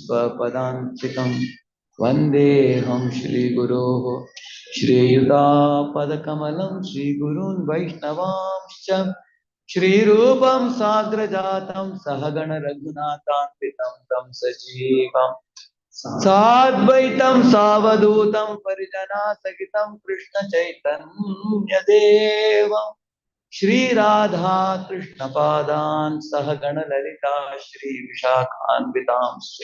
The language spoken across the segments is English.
स्वपदान्तिकं वन्देऽहं श्रीगुरोः श्रीयुतापदकमलं श्रीगुरून् वैष्णवांश्च श्रीरूपं साग्रजातं सहगण रघुनाथान्वितं तं सजीवं साद्वैतं सावधूतं परिजनासहितं कृष्ण चैतन्यदेवं श्रीराधा कृष्णपादान् सहगण ललिता श्रीविशाखान्वितांश्च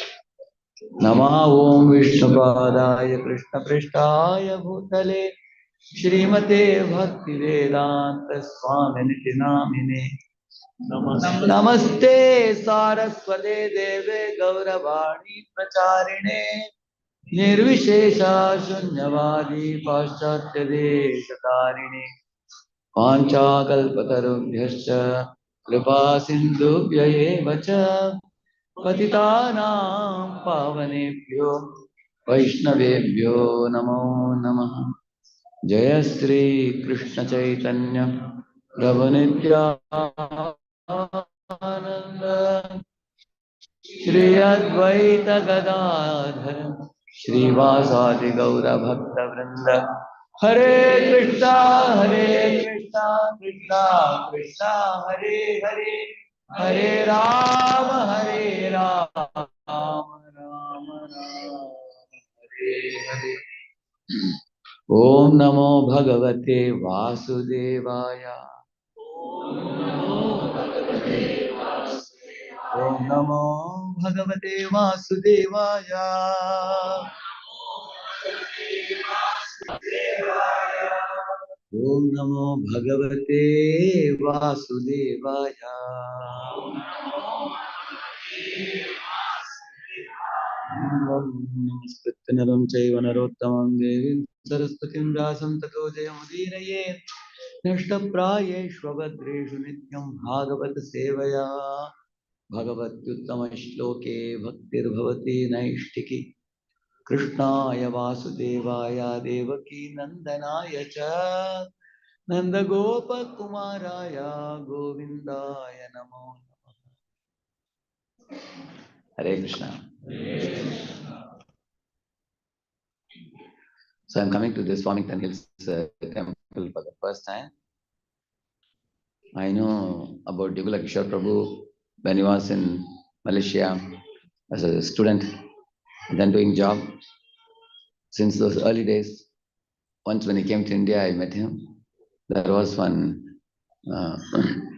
नमः ओं विष्णुपादाय कृष्णपृष्ठाय भूतले श्रीमते भक्तिवेदांत स्वामिनिति नामिने नमस्ते सारस्वते देवे गौरवाणी प्रचारिणे निर्विशेषा शून्यवादी पाश्चात्य देशतारिणे वाञ्छाकल्पतरुभ्यश्च कृपा सिन्धुभ्य एव च पतितानां पावनेभ्यो वैष्णवेभ्यो नमो नमः। जय श्री कृष्ण चैतन्य प्रभु नित्यानंद श्री अद्वैत गदाधर श्रीवासादि गौर भक्त वृंद हरे कृष्णा कृष्णा कृष्णा हरे हरे हरे राम राम राम हरे हरे। ओम नमो भगवते वासुदेवाय। ओम नमो भगवते वासुदेवाय। ओम नमो भगवते वासुदेवाय। नमस्कृत्य नरं चैव नरोत्तमं देवीं सरस्वतीं व्यासं ततो जयमुदीरयेत् नष्टप्रायेष्वभद्रेषु नित्यं भागवत सेवया भगवत्युत्तमश्लोके भक्तिर्भवति नैष्टिकी कृष्णाय वासुदेवाय देवकी नंदनाय च नंदगोपकुमाराय गोविंदाय नमो नमः। हरे Krishna. So I'm coming to this Farmington Hills temple for the first time. I know about Devote Prabhu when he was in Malaysia as a student, then doing job. Since those early days, once when he came to India, I met him. There was one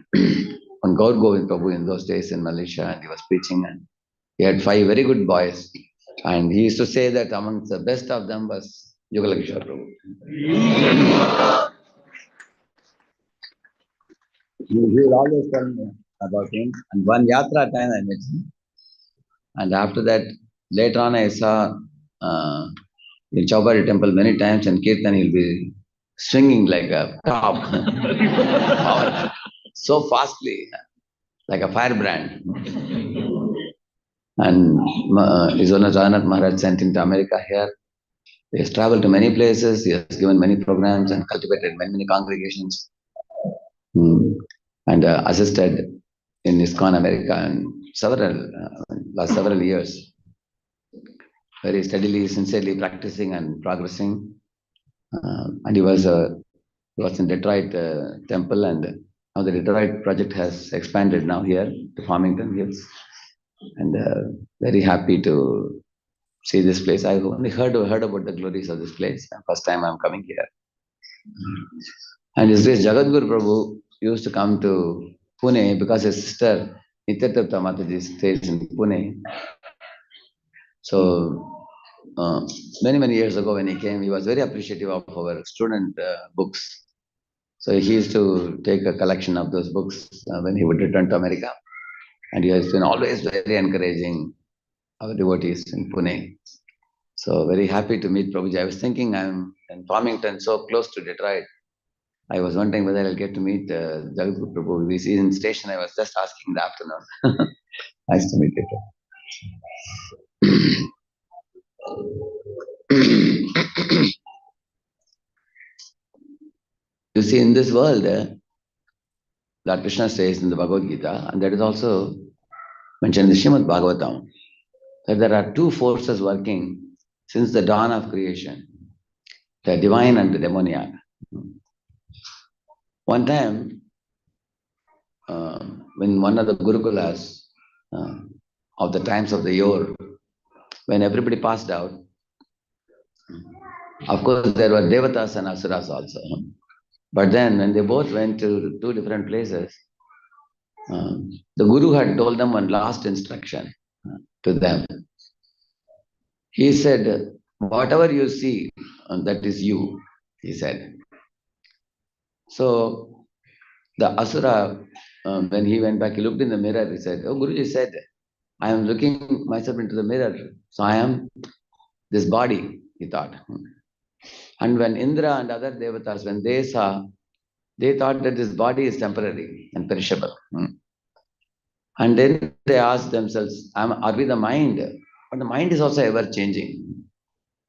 Gaur Govind Prabhu in those days in Malaysia, and he was preaching, and he had 5 very good boys, and he used to say that amongst the best of them was Yugalakishore Prabhu. He would always tell me about him, and one yatra time I met him, and after that, later on I saw in Chaupadi temple many times, and Kirtan he'll be swinging like a top, so fastly, like a firebrand. And His Holiness Raghunath Maharaj sent him to America here. He has traveled to many places, he has given many programs and cultivated many congregations, and assisted in ISKCON America and last several years. Very steadily, sincerely practicing and progressing. And he was in Detroit temple, and now the Detroit project has expanded now here to Farmington Hills. And very happy to see this place. I've only heard about the glories of this place. First time I'm coming here. And His Grace Jagadguru Prabhu used to come to Pune because his sister Nityatapta Mataji stays in Pune. So many years ago when he came, he was very appreciative of our student books. So he used to take a collection of those books when he would return to America. And he has been always very encouraging our devotees in Pune. So very happy to meet Prabhuji. I was thinking I'm in Farmington, so close to Detroit. I was wondering whether I'll get to meet Jagadguru Prabhu. He's in station. I was just asking in the afternoon. Nice to meet you. You see, in this world, Lord Krishna says in the Bhagavad Gita, and that is also mentioned in the Srimad Bhagavatam, that there are two forces working since the dawn of creation, the divine and the demoniac. One time, when one of the Gurukulas uh, of the times of the year, when everybody passed out, of course there were Devatas and Asuras also. But then when they both went to two different places, the Guru had told them one last instruction to them. He said, whatever you see, that is you, he said. So the Asura, when he went back, he looked in the mirror, he said, oh, Guruji said, I am looking myself into the mirror. So I am this body, he thought. And when Indra and other devatas, when they saw, they thought that this body is temporary and perishable. And then they asked themselves, are we the mind? But the mind is also ever changing.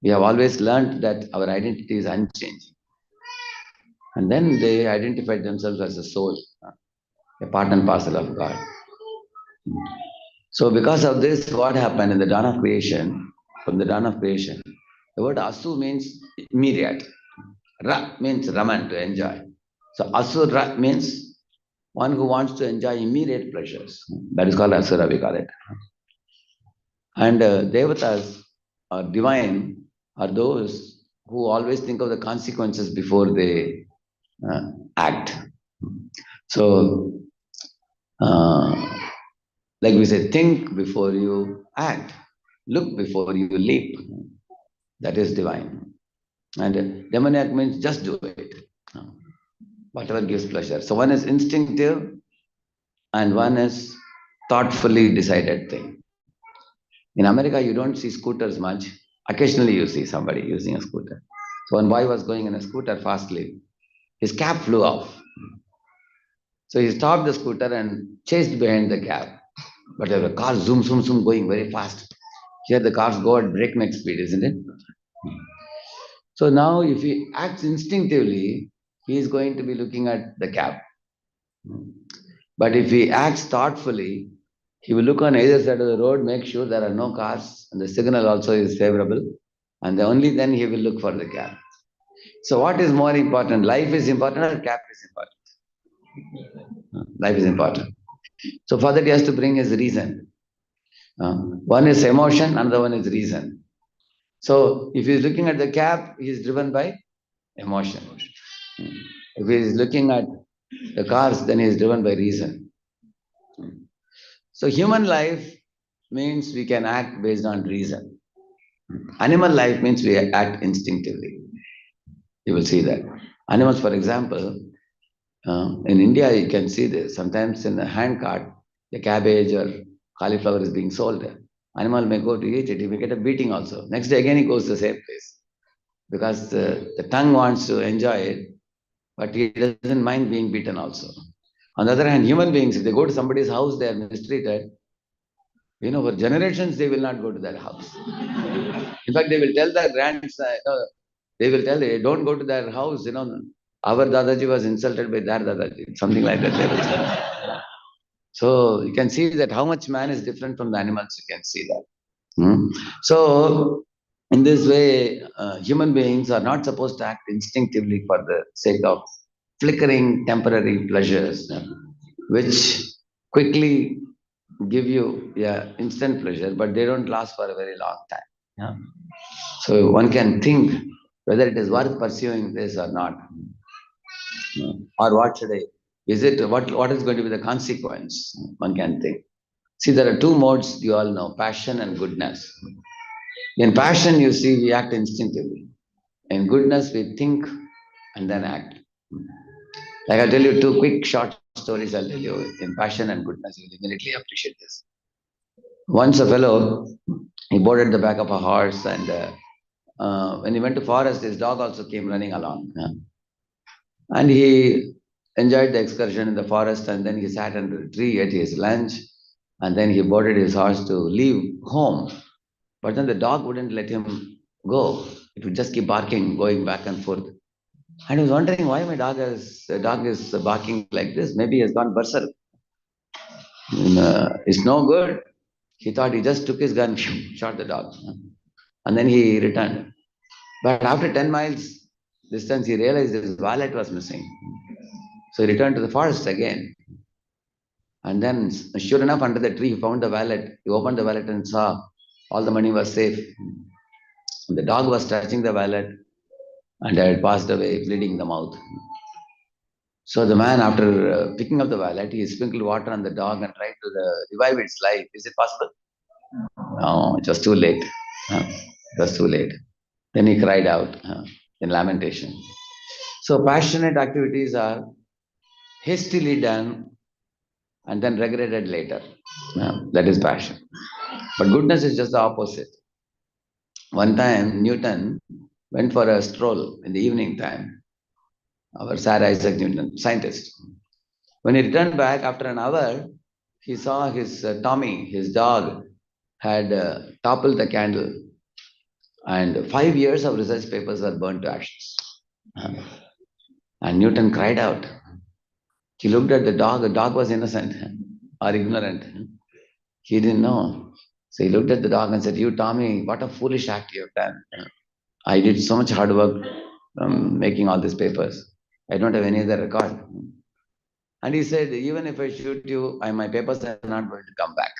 We have always learned that our identity is unchanging. And then they identified themselves as a soul, a part and parcel of God. So because of this, what happened in the dawn of creation, from the dawn of creation, the word asu means immediate. Ra means raman, to enjoy. So asura means one who wants to enjoy immediate pleasures. That is called asura, we call it. And devatas or divine are those who always think of the consequences before they act. So, like we say, think before you act, look before you leap. That is divine. And demoniac means just do it, whatever gives pleasure. So one is instinctive and one is thoughtfully decided thing. In America, you don't see scooters much. Occasionally, you see somebody using a scooter. So one boy was going in a scooter fastly. His cap flew off. So he stopped the scooter and chased behind the cab. But there were cars zoom, zoom, zoom going very fast. Here the cars go at breakneck speed, isn't it? So now if he acts instinctively, he is going to be looking at the cab. But if he acts thoughtfully, he will look on either side of the road, make sure there are no cars, and the signal also is favorable, and only then he will look for the cab. So what is more important? Life is important or cab is important? Life is important. So for that he has to bring his reason. One is emotion, another one is reason. So if he is looking at the cab, he is driven by emotion. If he is looking at the cars, then he is driven by reason. So human life means we can act based on reason. Animal life means we act instinctively. You will see that. Animals, for example, in India, you can see this. Sometimes in the hand cart, the cabbage or cauliflower is being sold. Animal may go to eat it, he may get a beating also. Next day again he goes to the same place. Because the tongue wants to enjoy it, but he doesn't mind being beaten also. On the other hand, human beings, if they go to somebody's house, they are mistreated. For generations, they will not go to that house. In fact, they will tell their grandson, they will tell, hey, don't go to their house. Our Dadaji was insulted by their Dadaji. Something like that they will say. So you can see that how much man is different from the animals, you can see that. So in this way, human beings are not supposed to act instinctively for the sake of flickering temporary pleasures, which quickly give you instant pleasure, but they don't last for a very long time. Yeah. So one can think whether it is worth pursuing this or not. Or what should I? Is it what is going to be the consequence? One can think. See, there are two modes you all know: passion and goodness. In passion, you see, we act instinctively. In goodness, we think and then act. Like I'll tell you two quick short stories. I'll tell you in passion and goodness, you'll immediately appreciate this. Once a fellow, he boarded the back of a horse, and when he went to forest, his dog also came running along. And he enjoyed the excursion in the forest, and then he sat under a tree, ate his lunch, and then he boarded his horse to leave home. But then the dog wouldn't let him go. It would just keep barking, going back and forth. And he was wondering why my dog is barking like this. Maybe he has gone berserk. It's no good. He thought he just took his gun, shot the dog, and then he returned. But after 10 miles distance, he realized his wallet was missing. So he returned to the forest again. And then, sure enough, under the tree, he found the wallet. He opened the wallet and saw all the money was safe. And the dog was touching the wallet and had passed away, bleeding in the mouth. So the man, after picking up the wallet, he sprinkled water on the dog and tried to revive its life. Is it possible? No, it was too late. It was too late. Then he cried out in lamentation. So passionate activities are hastily done and then regretted later. That is passion. But goodness is just the opposite. One time, Newton went for a stroll in the evening time. Our Sir Isaac Newton, scientist. When he returned back after an hour, he saw his Tommy, his dog, had toppled the candle, and 5 years of research papers were burnt to ashes. And Newton cried out. He looked at the dog was innocent or ignorant. He didn't know. So he looked at the dog and said, "You, Tommy, what a foolish act you have done. I did so much hard work making all these papers. I don't have any other record." And he said, "Even if I shoot you, my papers are not going to come back.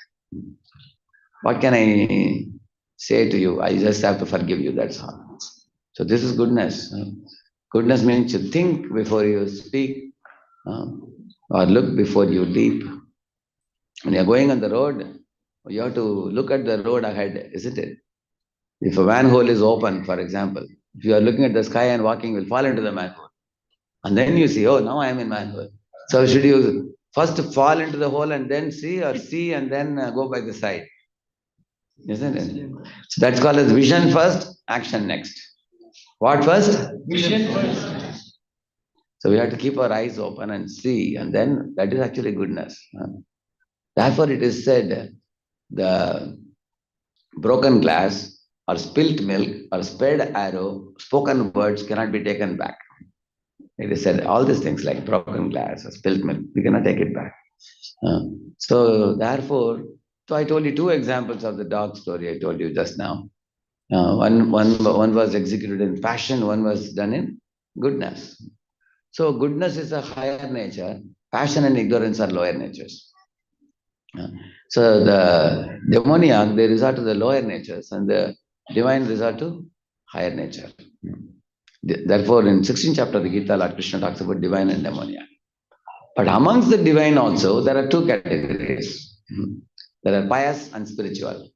What can I say to you? I just have to forgive you, that's all." So this is goodness. Goodness means you think before you speak, or look before you leap. When you're going on the road, you have to look at the road ahead, isn't it? If a manhole is open, for example, if you are looking at the sky and walking, you will fall into the manhole. And then you see, oh, now I am in manhole. So should you first fall into the hole and then see, or see and then go by the side? Isn't it? So that's called as vision first, action next. What first? Vision first. So we have to keep our eyes open and see, and then that is actually goodness. Therefore, it is said the broken glass or spilt milk or spared arrow, spoken words cannot be taken back. It is said all these things like broken glass or spilt milk, we cannot take it back. So therefore, so I told you two examples of the dog story I told you just now. One was executed in passion, one was done in goodness. So goodness is a higher nature, passion and ignorance are lower natures. So the demoniac, they resort to the lower natures and the divine resort to higher nature. Therefore, in 16th chapter of the Gita, Lord Krishna talks about divine and demoniac. But amongst the divine also, there are two categories. There are pious and spiritual.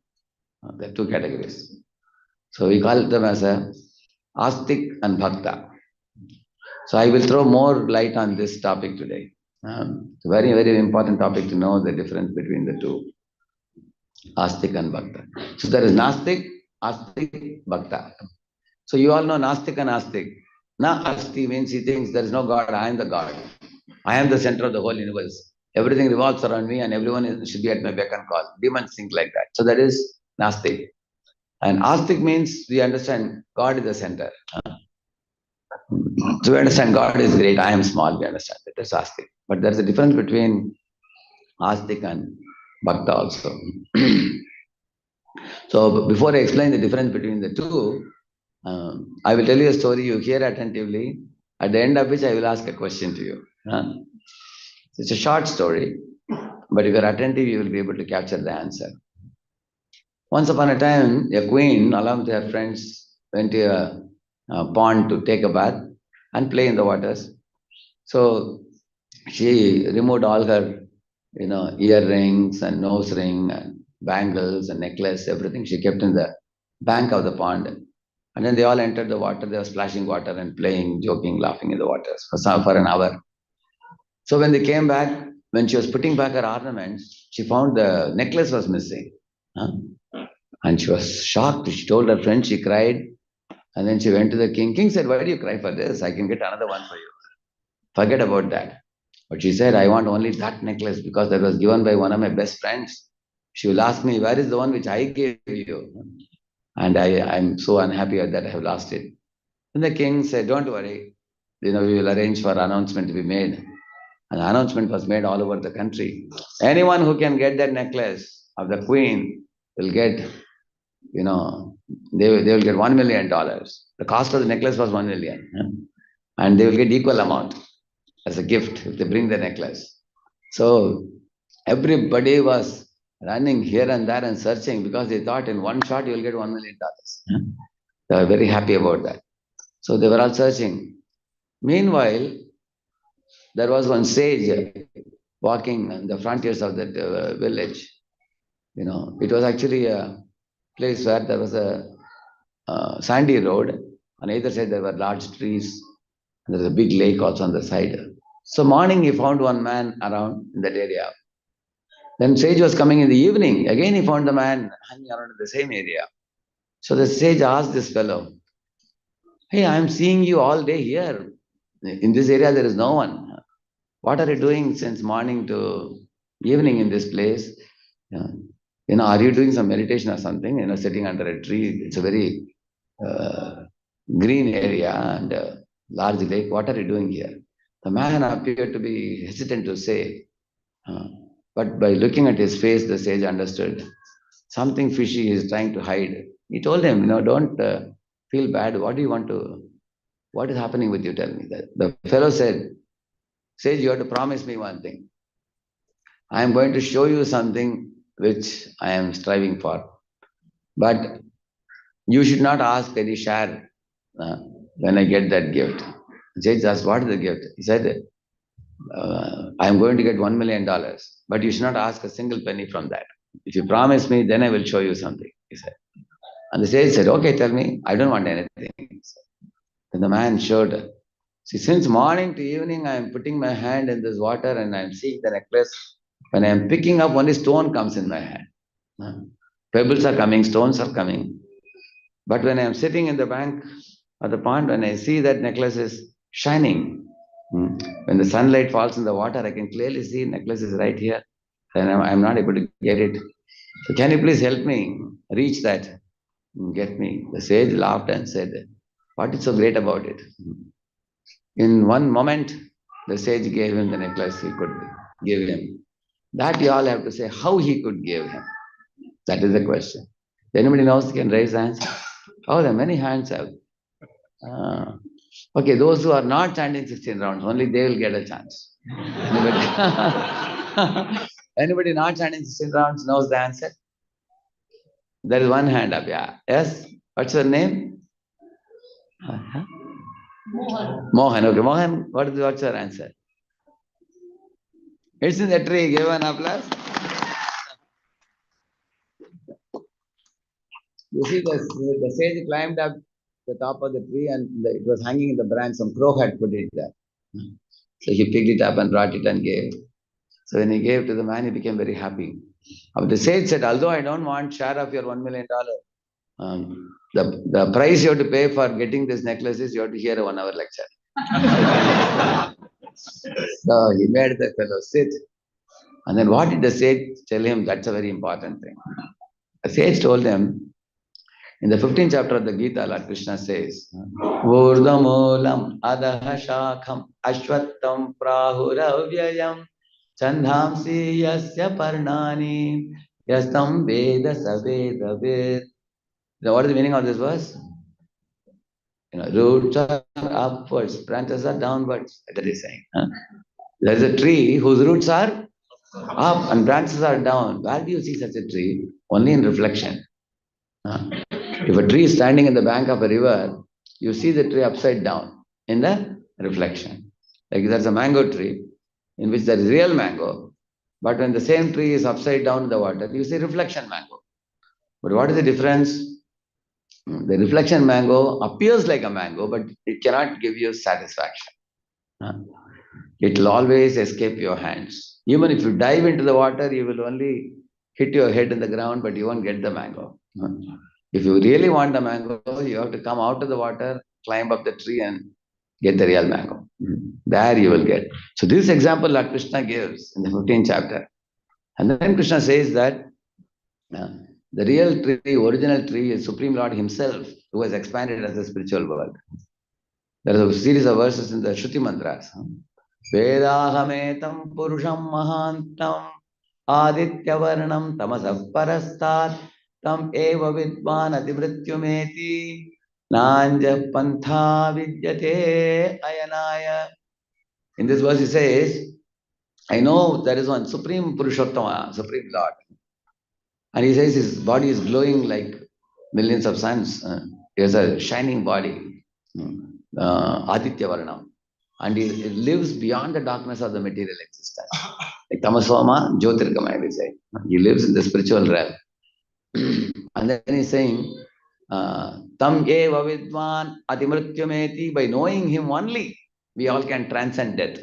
There are two categories. So we call them as a astik and bhakta. So I will throw more light on this topic today. It's a very, very important topic to know the difference between the two, astik and bhakta. So there is nastik, astik, bhakta. So you all know nastik and astik. Na asti means he thinks there is no God, I am the God. I am the center of the whole universe. Everything revolves around me and everyone should be at my beck and call. Demons think like that. So that is nastik. And astik means we understand God is the center. So we understand God is great, I am small, we understand that. That's astik. But there's a difference between astik and bhakta also. So before I explain the difference between the two, I will tell you a story, you hear attentively, at the end of which I will ask a question to you. It's a short story, but if you're attentive, you will be able to capture the answer. Once upon a time, a queen, along with her friends, went to a pond to take a bath and play in the waters. So she removed all her, earrings and nose ring and bangles and necklace, everything she kept in the bank of the pond. And then they all entered the water. They were splashing water and playing, joking, laughing in the waters for an hour. So when they came back, when she was putting back her ornaments, she found the necklace was missing. And she was shocked. She told her friend, she cried. And then she went to the king. King said, "Why do you cry for this? I can get another one for you. Forget about that." But she said, "I want only that necklace because that was given by one of my best friends. She will ask me, where is the one which I gave you? And I'm so unhappy that I have lost it." And the king said, "Don't worry. We will arrange for announcement to be made." And the announcement was made all over the country. Anyone who can get that necklace, of the queen will get, they will get $1 million. The cost of the necklace was 1 million. And they will get equal amount as a gift if they bring the necklace. So everybody was running here and there and searching because they thought in one shot you will get $1 million. They were very happy about that. So they were all searching. Meanwhile, there was one sage walking on the frontiers of that village. It was actually a place where there was a sandy road. On either side there were large trees. And there was a big lake also on the side. So morning he found one man around in that area. Then sage was coming in the evening. Again he found the man hanging around in the same area. So the sage asked this fellow, "Hey, I am seeing you all day here. In this area there is no one. What are you doing since morning to evening in this place? Are you doing some meditation or something? Sitting under a tree. It's a very green area and a large lake. What are you doing here?" The man appeared to be hesitant to say, but by looking at his face, the sage understood something fishy he is trying to hide. He told him, don't feel bad. What is happening with you? Tell me. The fellow said, "Sage, you have to promise me one thing. I am going to show you something which I am striving for. But you should not ask any share when I get that gift." Sage asked, "What is the gift?" He said, "I am going to get $1 million, but you should not ask a single penny from that. If you promise me, then I will show you something," he said. And the sage said, "Okay, tell me. I don't want anything." Then the man showed, "See, since morning to evening, I am putting my hand in this water and I am seeing the necklace. When I am picking up, only stone comes in my hand. Pebbles are coming, stones are coming. But when I am sitting in the bank of the pond, when I see that necklace is shining, when the sunlight falls in the water, I can clearly see necklace is right here. And I'm not able to get it. So can you please help me reach that? Get me." The sage laughed and said, "What is so great about it?" In one moment, the sage gave him the necklace he could give him. That you all have to say how he could give him. That is the question. If anybody knows, can raise hands. Oh, there are many hands up. Okay, those who are not chanting 16 rounds, only they will get a chance. Anybody, anybody not chanting 16 rounds knows the answer? There is one hand up, yeah. Yes? What's your name? Uh-huh. Mohan. Okay, Mohan, what's your answer? It's in the tree. Give an applause. You see, the sage climbed up the top of the tree and it was hanging in the branch. Some crow had put it there. So he picked it up and brought it and gave. So when he gave to the man, he became very happy. The sage said, "Although I don't want share of your $1 million, the price you have to pay for getting this necklace is you have to hear a 1-hour lecture." So he made the fellow sit. And then what did the sage tell him? That's a very important thing. The sage told him, in the 15th chapter of the Gita, Lord Krishna says, "Urdhamulam adaha shakham ashwattam prahuravyayam chandhamsi yasya parnani yastam veda saveda ved." Now, what is the meaning of this verse? Roots are upwards, branches are downwards. That is saying. There is a tree whose roots are up and branches are down. Where do you see such a tree? Only in reflection. If a tree is standing in the bank of a river, you see the tree upside down in the reflection. Like there's a mango tree in which there is real mango, but when the same tree is upside down in the water, you see reflection mango. But what is the difference? The reflection mango appears like a mango, but it cannot give you satisfaction. It will always escape your hands. Even if you dive into the water, you will only hit your head in the ground, but you won't get the mango. If you really want the mango, you have to come out of the water, climb up the tree and get the real mango. There you will get. So this example that Krishna gives in the 15th chapter. And then Krishna says that the real tree, original tree is Supreme Lord himself who has expanded as a spiritual world. There is a series of verses in the Shruti mantras. Vedahametam purusham mahantam Adityavarnam tamasah parastat tam eva vidvan adivrityumeti nanja pantha vidyate ayanaya. In this verse he says, I know there is one Supreme Purushottama, Supreme Lord. And he says his body is glowing like millions of suns. He has a shining body, Aditya Varna. And he lives beyond the darkness of the material existence. Like Tamasoma, Jyotirgamaya, we say. He lives in the spiritual realm. And then he's saying, Tam eva vidvan adimrityameti, by knowing him only, we all can transcend death.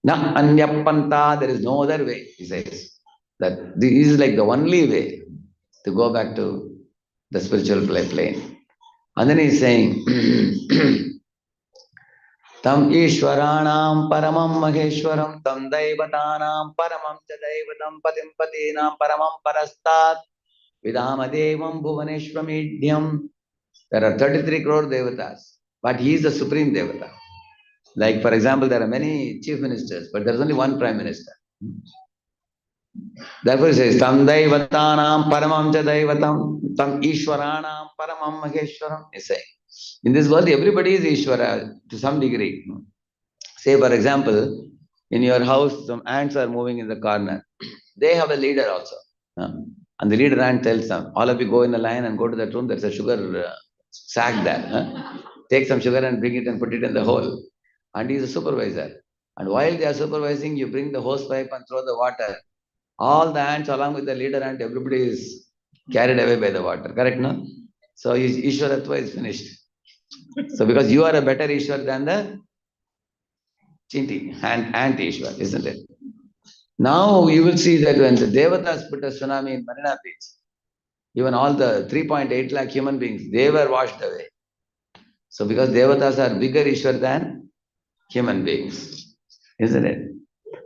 Na anyapanta, there is no other way, he says. That this is like the only way to go back to the spiritual plane. And then he's saying, Tam Ishwaranam Paramam Maheshwaram Tam Daivatanam Paramam Cha Daivatam Patim Patinam Paramam Parastat Vidama Devam Bhuvaneshwamidhyam. There are 33 crore devatas, but he is the supreme devata. Like, for example, there are many chief ministers, but there is only one prime minister. Therefore, he says, Tam Daivatanam Paramam Cha Daivatam Tam Ishwaranam Paramam Maheshwaram. He says, in this world, everybody is Ishwara to some degree. Say, for example, in your house, some ants are moving in the corner. They have a leader also. And the leader ant tells them, all of you go in a line and go to that room. There's a sugar sack there. Take some sugar and bring it and put it in the hole. And he's a supervisor. And while they are supervising, you bring the hose pipe and throw the water. All the ants along with the leader ant, everybody is carried away by the water. Correct, no? So Ishwaratva is finished. So because you are a better Ishwar than the Chinti, ant Ishwar, isn't it? Now you will see that when the Devatas put a tsunami in Marina Beach, even all the 3.8 lakh human beings, they were washed away. So because Devatas are bigger Ishwar than human beings, isn't it?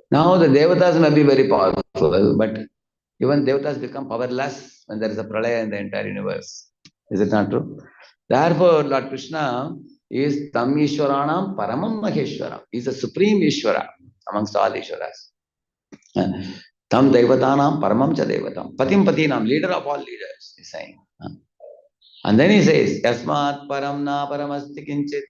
Now the Devatas may be very powerful, but even Devatas become powerless when there is a pralaya in the entire universe. Is it not true? Therefore, Lord Krishna is Tam Ishwaranam Paramam Maheshwaram. He is the supreme Ishwara amongst all Ishwaras. Tam Devatanam Paramam Cha Devatam. Patim Patinam, leader of all leaders, he is saying. And then he says, Yasmat Param Na Paramasti Kinchit.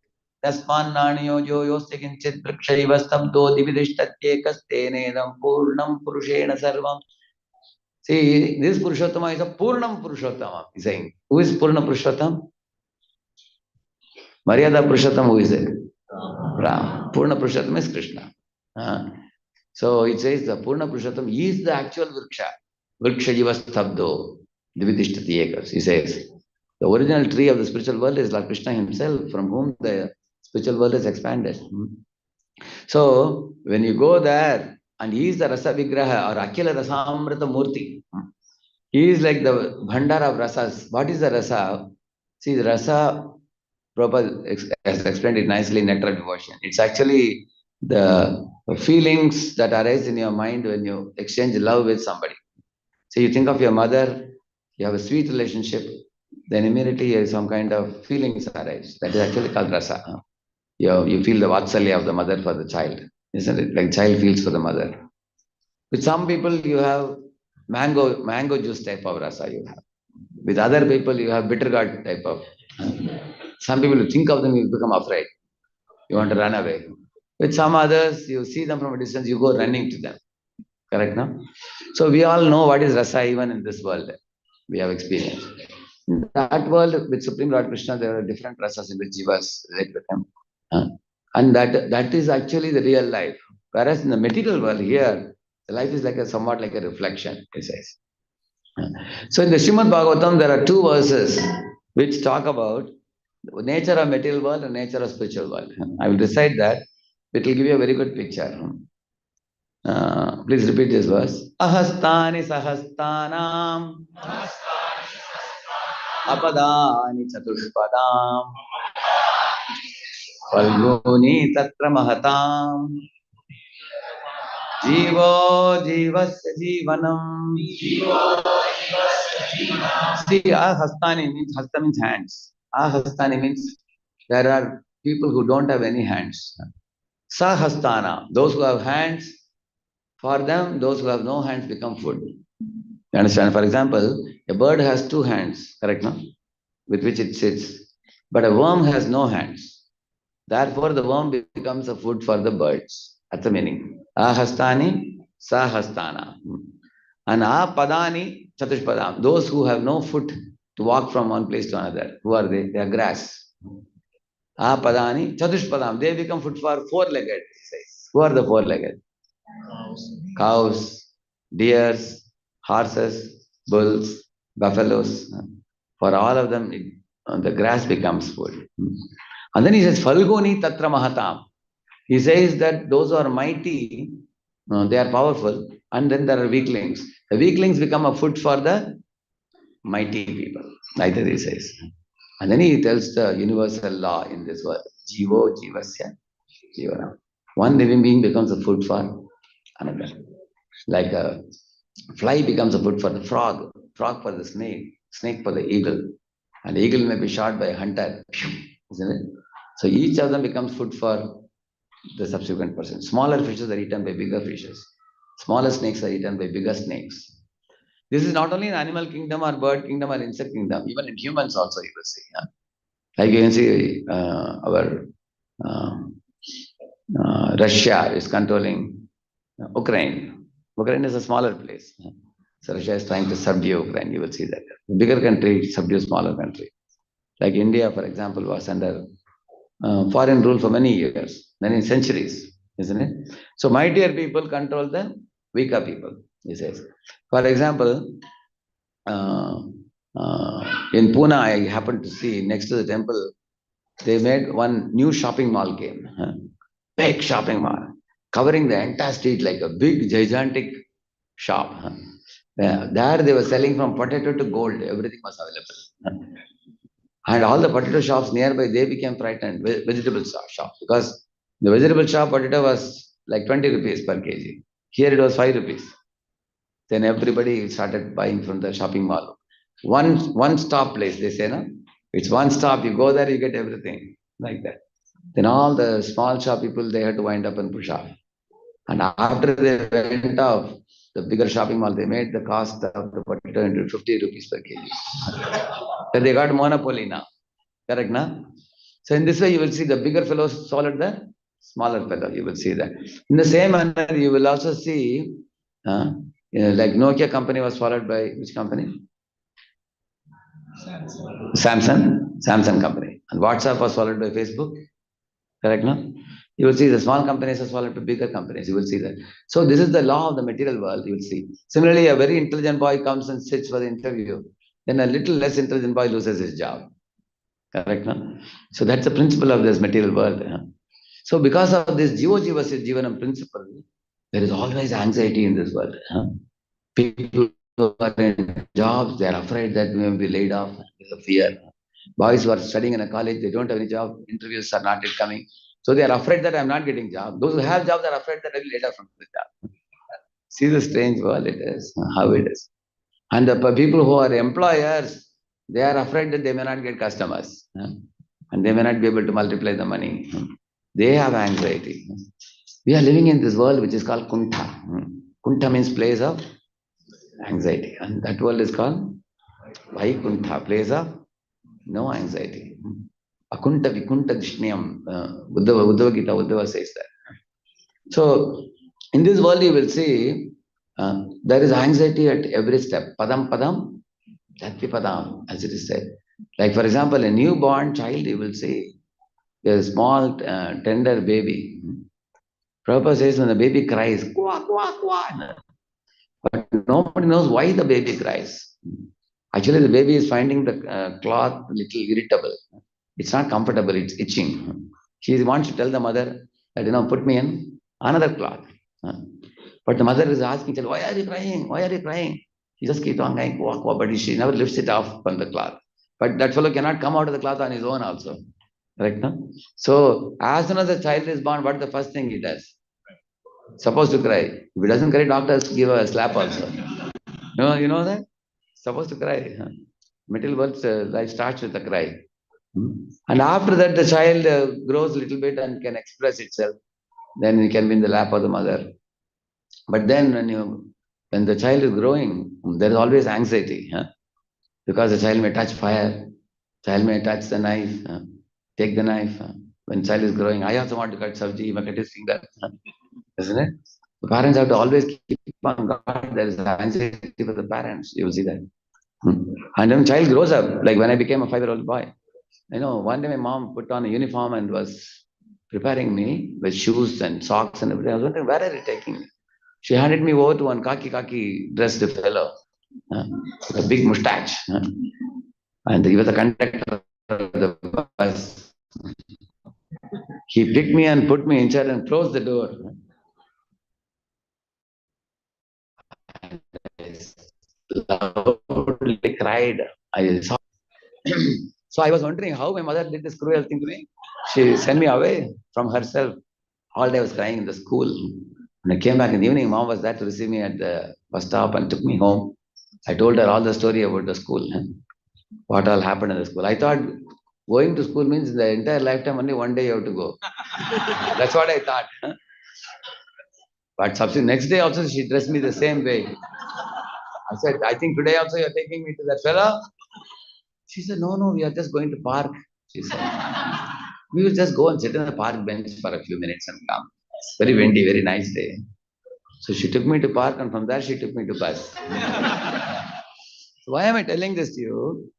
Tasman Naniyo Yosti Kinchit Vrikshaiva Stabdo Dividishtatyekas Purnam Purushena Sarvam. See, this Purushottama is a Purnam Purushottama, he's saying. Who is Purna Purushottam? Maryada Purushottam, who is it? Ram. Purna Purushottam is Krishna. So it says the Purna Purushottam is the actual Vriksha. Vriksha Jiva Stabdo Dividishtati Ekas. He says, the original tree of the spiritual world is Lord Krishna himself, from whom the spiritual world is expanded. So when you go there, and he is the Rasa Vigraha or Akhila Rasamrita Murti. He is like the Bhandara of Rasas. What is the Rasa? See, the Rasa, Prabhupada has explained it nicely in Nectar of Devotion. It's actually the feelings that arise in your mind when you exchange love with somebody. So you think of your mother, you have a sweet relationship, then immediately some kind of feelings arise. That is actually called Rasa. You feel the Vatsalya of the mother for the child, isn't it? Like child feels for the mother. With some people, you have mango juice type of rasa you have. With other people, you have bitter gourd type of. Some people, you think of them, you become afraid. You want to run away. With some others, you see them from a distance, you go running to them. Correct, no? So we all know what is rasa even in this world. We have experienced. In that world, with Supreme Lord Krishna, there are different rasas in which jivas relate with him. And that is actually the real life. Whereas in the material world here, the life is like somewhat like a reflection, he says. So in the Srimad Bhagavatam, there are two verses which talk about the nature of material world and nature of spiritual world. I will recite that. It will give you a very good picture. Please repeat this verse. Ahastani sahastanam apadani chatushpadam falguni tatra mahatam Jivo Jivasya Jivanam. See, Ahastani means, Hasta means hands. Ahastani means there are people who don't have any hands. Sahastana, those who have hands, For them, those who have no hands become food. You understand? For example, a bird has two hands, correct, no? With which it sits. But a worm has no hands. Therefore, the worm becomes a food for the birds. That's the meaning. Ahastani, sahastana. And padani, chatushpadam. Those who have no foot to walk from one place to another. Who are they? They are grass. Padani, chatushpadam. They become food for four-legged. Who are the four-legged? Cows, deers, horses, bulls, buffaloes. For all of them, the grass becomes food. And then he says, Falguni Tatra Mahatam. He says that those who are mighty, they are powerful, and then there are weaklings. The weaklings become a food for the mighty people. Like that he says. And then he tells the universal law in this world. Jivo Jivasya Jivanam. One living being becomes a food for another. Like a fly becomes a food for the frog, frog for the snake for the eagle. And the eagle may be shot by a hunter, isn't it? So each of them becomes food for the subsequent person. Smaller fishes are eaten by bigger fishes. Smaller snakes are eaten by bigger snakes. This is not only in animal kingdom or bird kingdom or insect kingdom, even in humans also you will see. Yeah? Like you can see our Russia is controlling Ukraine. Ukraine is a smaller place. So Russia is trying to subdue Ukraine. You will see that. The bigger country subdues smaller country. Like India, for example, was under foreign rule for many years, many centuries, isn't it? So mightier people control the weaker people, he says. For example, in Pune, I happened to see next to the temple, they made one new shopping mall came. Big shopping mall, covering the entire street like a big, gigantic shop. There they were selling from potato to gold. Everything was available. And all the potato shops nearby, they became frightened. Vegetable shop. Because the vegetable shop potato was like 20 rupees per kg. Here it was 5 rupees. Then everybody started buying from the shopping mall. One stop place, they say, no? It's one stop. You go there, you get everything. Like that. Then all the small shop people, they had to wind up and push off. And after they went off, the bigger shopping mall, they made the cost of the potato into 50 rupees per kg. Then they got monopoly now. Correct, na? So in this way, you will see the bigger fellows swallowed the smaller fellow. You will see that. In the same manner, you will also see, like Nokia company was swallowed by which company? Samsung company. And WhatsApp was swallowed by Facebook. Correct, no? You will see the small companies are swallowed by bigger companies. You will see that. So this is the law of the material world. You will see. Similarly, a very intelligent boy comes and sits for the interview. Then a little less intelligent boy loses his job. Correct, no? So that's the principle of this material world. So because of this Jivo Jivasya Jivanam principle, there is always anxiety in this world. People who are in jobs, they are afraid that they may be laid off. There's a fear. Boys who are studying in a college, they don't have any job. Interviews are not yet coming. So they are afraid that I'm not getting job. Those who have jobs are afraid that I will laid off from the job. See the strange world it is, how it is. And the people who are employers, they are afraid that they may not get customers. And they may not be able to multiply the money. They have anxiety. We are living in this world which is called Kunta. Kunta means place of anxiety. And that world is called Vaikunta, place of no anxiety. Akunta Vikunta Dishnayam. Uddhava Gita, Uddhava says that. So, in this world you will see there is anxiety at every step. Padam Padam, Jati Padam, as it is said. Like for example, a newborn child, you will see a small tender baby. Prabhupada says when the baby cries, kwa, kwa, kwa. But nobody knows why the baby cries. Actually, the baby is finding the cloth little irritable. It's not comfortable, it's itching. She wants to tell the mother that, put me in another cloth. But the mother is asking, why are you crying? Why are you crying? He just keeps on going, walk, walk, but she never lifts it off from the cloth. But that fellow cannot come out of the cloth on his own also. Correct? No? So, as soon as the child is born, what is the first thing he does? Supposed to cry. If he doesn't cry, doctors give a slap also. No, you know that? Supposed to cry. Material world life starts with a cry. And after that, the child grows a little bit and can express itself. Then he can be in the lap of the mother. But then when the child is growing, there is always anxiety, because the child may touch fire, child may touch the knife, take the knife. When child is growing, I also want to cut sabji, but cut his finger, isn't it? The parents have to always keep on guard. There is anxiety for the parents. You will see that. And then child grows up, like when I became a 5-year-old boy. One day my mom put on a uniform and was preparing me with shoes and socks and everything. I was wondering, where are you taking me? She handed me over to one khaki dressed fellow, with a big mustache. And he was the conductor of the bus. He picked me and put me inside and closed the door. I loudly cried. I saw. So I was wondering how my mother did this cruel thing to me. She sent me away from herself. All day I was crying in the school. When I came back in the evening, mom was there to receive me at the bus stop and took me home. I told her all the story about the school, what all happened in the school. I thought going to school means the entire lifetime only one day you have to go. That's what I thought. But next day also she dressed me the same way. I said, I think today also you're taking me to that fellow. She said, no, we are just going to park. She said, we will just go and sit in the park bench for a few minutes and come. It's very windy, very nice day. So she took me to park and from there she took me to bus. So why am I telling this to you?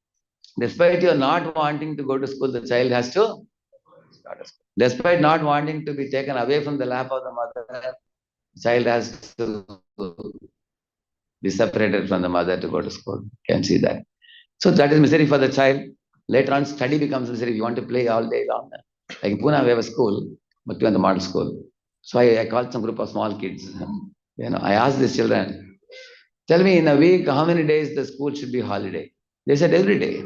Despite your not wanting to go to school, the child has to go to school. Despite not wanting to be taken away from the lap of the mother, the child has to be separated from the mother to go to school. You can see that. So that is misery for the child. Later on, study becomes misery. You want to play all day long. Like in Pune, we have a school, but we are the model school. So I called some group of small kids. I asked these children, tell me in a week, how many days the school should be holiday? They said every day.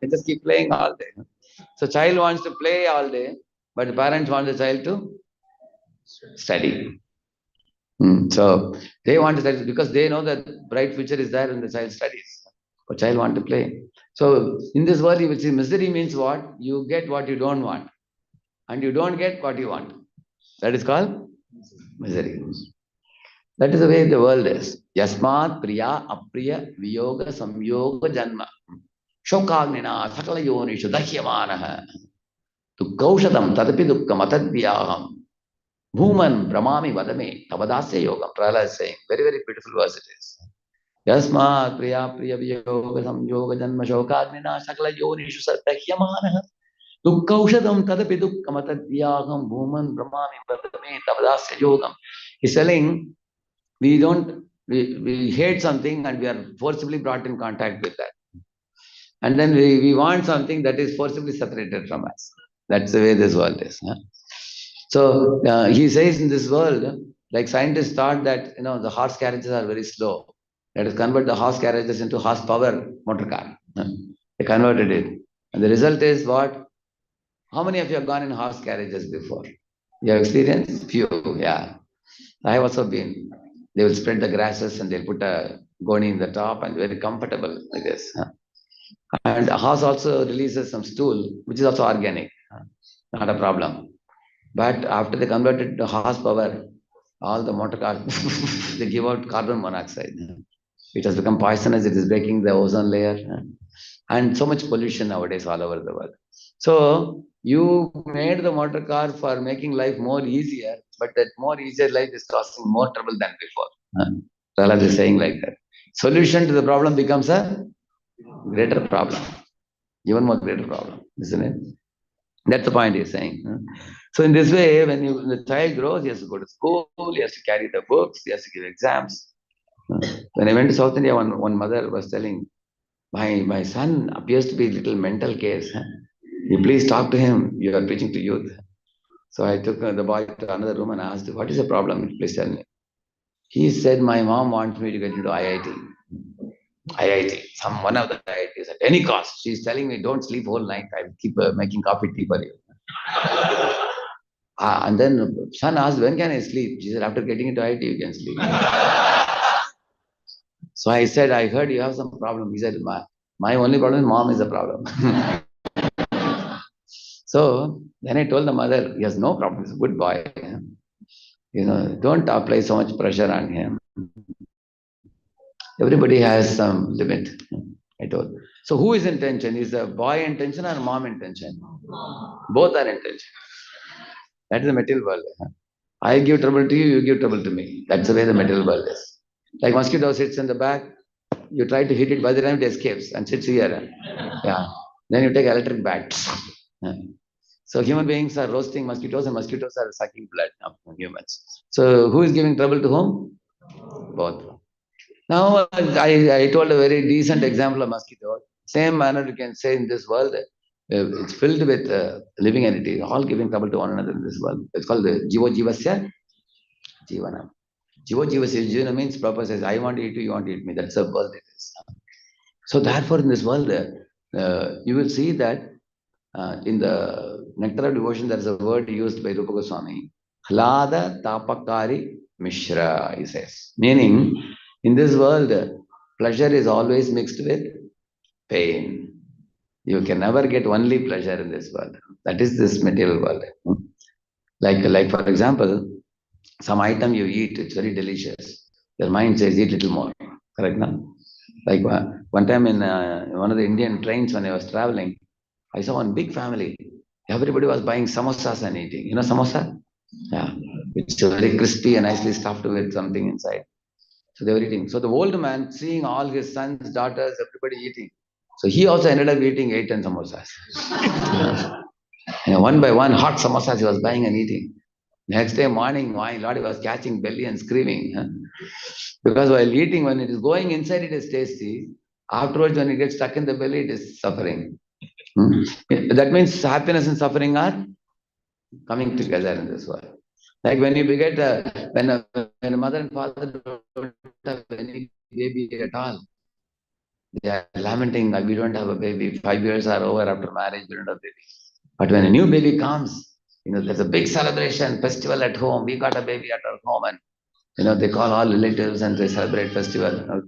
They just keep playing all day. So child wants to play all day, but the parents want the child to study. So they want to study because they know that bright future is there when the child studies. But child want to play. So in this world, you will see misery means what? You get what you don't want. And you don't get what you want. That is called misery. That is the way the world is. Yasmat priya apriya viyoga samyoga janma. Shokagnina sakala yonishu dahyamanaha. Dukkaushadam tadapi dukkam atadvyaham. Bhuman brahmami vadame tavadasya yogam. Prahlad is saying. Very, very beautiful verse it is. Yasmat priya viyoga samyoga janma shokagnina sakala yonishu dahyamanaha. Dukkaushadam tadapi dukkam atadvyaham. Bhuman brahmami vadame tavadasya yogam. He's telling, we hate something and we are forcibly brought in contact with that. And then we want something that is forcibly separated from us. That's the way this world is. So he says in this world, like scientists thought that the horse carriages are very slow. Let us convert the horse carriages into horsepower motor car. They converted it. And the result is what? How many of you have gone in horse carriages before? You have experienced? Few, yeah. I have also been. They will spread the grasses and they'll put a goni in the top and very comfortable like this. And a horse also releases some stool, which is also organic, not a problem. But after they converted to horsepower, all the motor cars, they give out carbon monoxide. It has become poisonous, it is breaking the ozone layer. And so much pollution nowadays all over the world. So you made the motor car for making life more easier, but that more easier life is causing more trouble than before. Prahlad is saying like that. Solution to the problem becomes a greater problem, even more greater problem, isn't it? That's the point he's saying. So in this way, when the child grows, he has to go to school, he has to carry the books, he has to give exams. When I went to South India, one mother was telling, my son appears to be a little mental case. You please talk to him. You are preaching to youth. So I took the boy to another room and asked, what is the problem? Please tell me. He said, my mom wants me to get into IIT. One of the IITs at any cost. She's telling me, don't sleep whole night. I will keep making coffee tea for you. And then son asked, when can I sleep? She said, after getting into IIT, you can sleep. So I said, I heard you have some problem. He said, my only problem is mom is a problem. So then I told the mother, he has no problem. He's a good boy. Don't apply so much pressure on him. Everybody has some limit, I told. So who is in tension? Is the boy in tension or mom in tension? Both are in tension. That is the material world. I give trouble to you, you give trouble to me. That's the way the material world is. Like mosquito sits in the back, you try to hit it, by the time it escapes and sits here. Yeah. Then you take electric bat. Yeah. So human beings are roasting mosquitoes and mosquitoes are sucking blood from humans. So who is giving trouble to whom? Both. Now I told a very decent example of mosquito. Same manner you can say in this world, it's filled with living entities, all giving trouble to one another in this world. It's called the Jivo Jivasya Jivanam. Jivo Jivasya Jivana means purpose says, I want to eat you, you want to eat me. That's the world it is. So therefore in this world, you will see that in the Nectar of Devotion, there is a word used by Rupa Goswami, Hlada Tapakari Mishra, he says. Meaning, in this world, pleasure is always mixed with pain. You can never get only pleasure in this world. That is this material world. Like for example, some item you eat, it's very delicious. Your mind says, eat little more. Correct now? Like one time in one of the Indian trains when I was traveling, I saw one big family. Everybody was buying samosas and eating. You know samosa? Yeah. It's very crispy and nicely stuffed with something inside. So they were eating. So the old man, seeing all his sons, daughters, everybody eating. So he also ended up eating 8 10 samosas. One by one, hot samosas he was buying and eating. Next day morning, my Lord, he was catching belly and screaming. Because while eating, when it is going inside, it is tasty. Afterwards, when it gets stuck in the belly, it is suffering. That means happiness and suffering are coming together in this world. Like when you beget, when a mother and father don't have any baby at all, they are lamenting that we don't have a baby. 5 years are over after marriage, we don't have a baby. But when a new baby comes, there's a big celebration, festival at home. We got a baby at our home, and they call all relatives and they celebrate festival.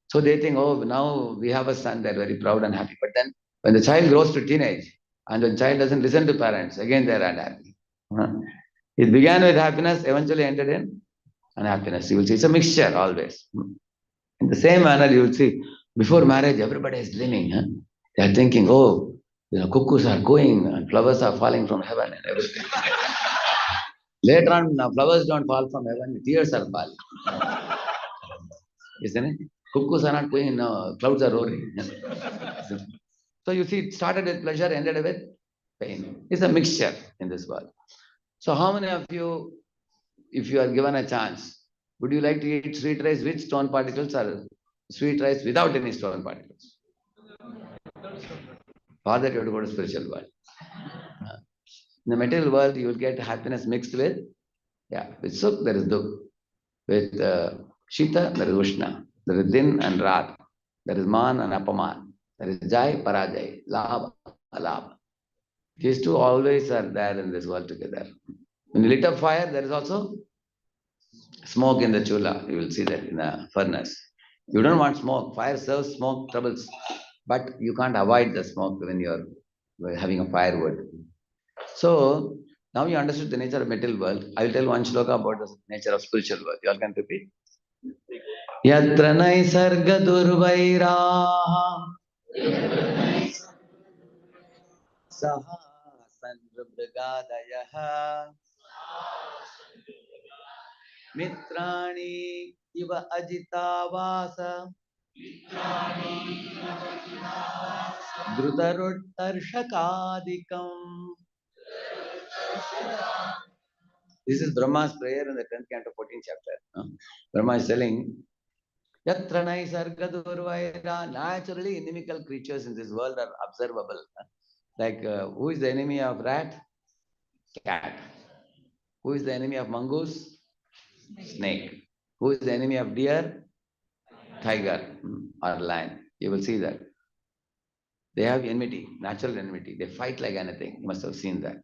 So they think, oh, now we have a son. They're very proud and happy. But then when the child grows to teenage and the child doesn't listen to parents, again they're unhappy. It began with happiness, eventually ended in unhappiness. You will see it's a mixture always. In the same manner, you will see before marriage, everybody is dreaming. They are thinking, oh, cuckoos are going and flowers are falling from heaven and everything. Later on, flowers don't fall from heaven, tears are falling. Isn't it? Cuckoos are not going, clouds are roaring. So you see, it started with pleasure, ended with pain. It's a mixture in this world. So how many of you, if you are given a chance, would you like to eat sweet rice with stone particles or sweet rice without any stone particles? For that, you have to go to spiritual world. In the material world, you will get happiness mixed with Sukh, there is Dukh. With Shita, there is Ushna. There is Din and Rat. There is Man and Apaman. There is Jai, Parajai, Labh, Alabh. These two always are there in this world together. When you lit up fire, there is also smoke in the chula. You will see that in the furnace. You don't want smoke. Fire serves smoke troubles. But you can't avoid the smoke when you're having a firewood. So now you understood the nature of material world. I will tell one shloka about the nature of spiritual world. You all can repeat. Yatra naisarga durvairaha saha sandrubhagadayaha mitrani iva ajitavasa dhrutaruttarshakadikam. This is Brahma's prayer in the 10th canto, 14th chapter. Brahma is telling, Yatra naisarga durvaira. Naturally, inimical creatures in this world are observable. Like, who is the enemy of rat? Cat. Who is the enemy of mongoose? Snake. Who is the enemy of deer? Tiger or lion. You will see that. They have enmity, natural enmity. They fight like anything. You must have seen that.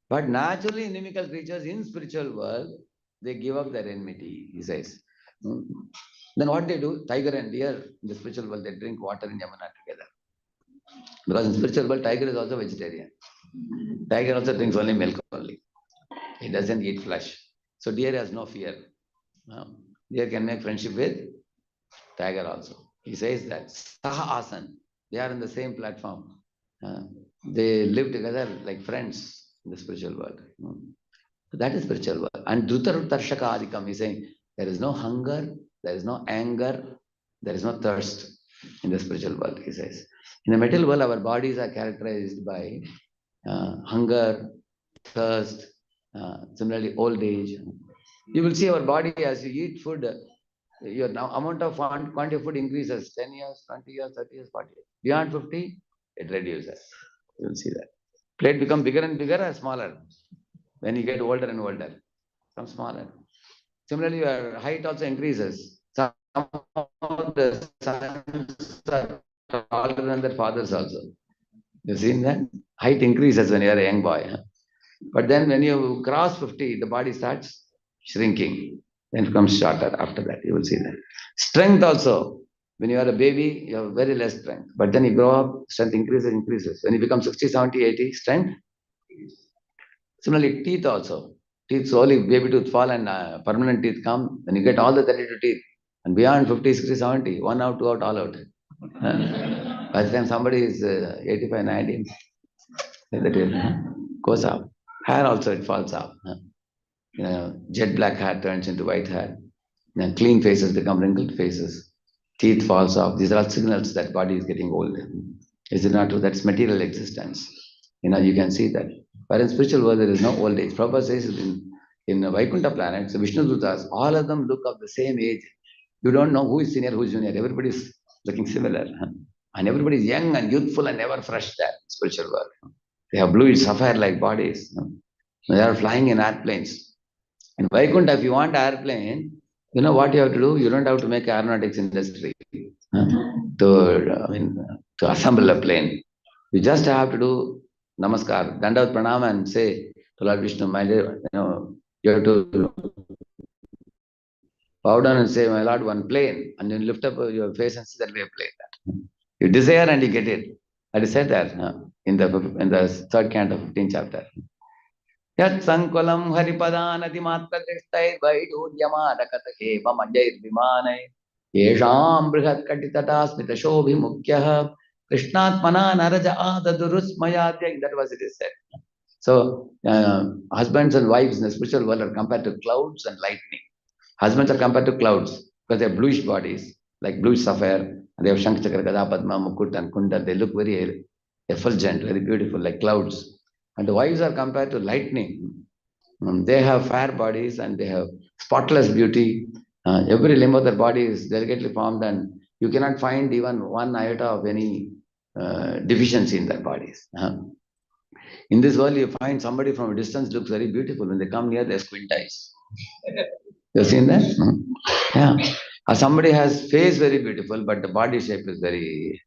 But naturally, inimical creatures in spiritual world, they give up their enmity, he says. Then what they do? Tiger and deer in the spiritual world, they drink water in Yamuna together. Because in spiritual world, tiger is also vegetarian. Tiger also drinks only milk only. He doesn't eat flesh. So deer has no fear. Deer can make friendship with tiger also. He says that Saha Asan. They are in the same platform. They live together like friends in the spiritual world. So that is spiritual world. And Drutarshaka Adikam is saying there is no hunger, there is no anger, there is no thirst in the spiritual world, he says. In the material world, our bodies are characterized by hunger, thirst, similarly old age. You will see our body as you eat food, your now amount of quantity of food increases 10 years, 20 years, 30 years, 40 years. Beyond 50, it reduces. You will see that. Plate become bigger and bigger or smaller when you get older and older. Become smaller. Similarly, your height also increases. Some of the sons are taller than their fathers also. You've seen that? Height increases when you are a young boy. Huh? But then when you cross 50, the body starts shrinking. Then it becomes shorter after that. You will see that. Strength also. When you are a baby, you have very less strength. But then you grow up, strength increases. When you become 60, 70, 80, strength. Similarly, teeth also. Teeth slowly, baby tooth fall and permanent teeth come. When you get all the 32 teeth, and beyond 50, 60, 70, one out, two out, all out. By the time somebody is 85, 90, that goes up. Hair also, it falls off. Jet black hair turns into white hair. Clean faces become wrinkled faces. Teeth falls off. These are all signals that body is getting old. Is it not true? That's material existence. You can see that. But in spiritual world, there is no old age. Prabhupada says in Vaikuntha planets, the Vishnu Dutas, all of them look of the same age. You don't know who is senior, who is junior. Everybody is looking similar. And everybody is young and youthful and ever fresh there, spiritual world. They have bluish, sapphire-like bodies. They are flying in airplanes. In Vaikuntha, if you want airplane, you know what you have to do? You don't have to make aeronautics industry to assemble a plane. You just have to do namaskar, dandavat pranama, and say to Lord Vishnu, my dear, you have to bow down and say, my Lord, one plane, and then lift up your face and see that way a plane. You desire and you get it. That is said there in the third canto of 15th chapter. Yat sankulam haripadanati matra kristai vaiduryamadakata heva manjair vimanai yesham brihat katitata smita shobhi mukyah krishnatmana naraja adadurusmayadya. That was it is said. So, husbands and wives in the spiritual world are compared to clouds and lightning. Husbands are compared to clouds because they have bluish bodies, like bluish sapphire, and they have Shankh Chakra, Gada, Padma, Mukut, and Kunda. They look very effulgent, very beautiful, like clouds. And the wives are compared to lightning. They have fair bodies and they have spotless beauty. Every limb of their body is delicately formed, and you cannot find even one iota of any deficiency in their bodies. In this world, you find somebody from a distance looks very beautiful. When they come near, they squint eyes. You've seen that? Yeah. Or somebody has face very beautiful, but the body shape is very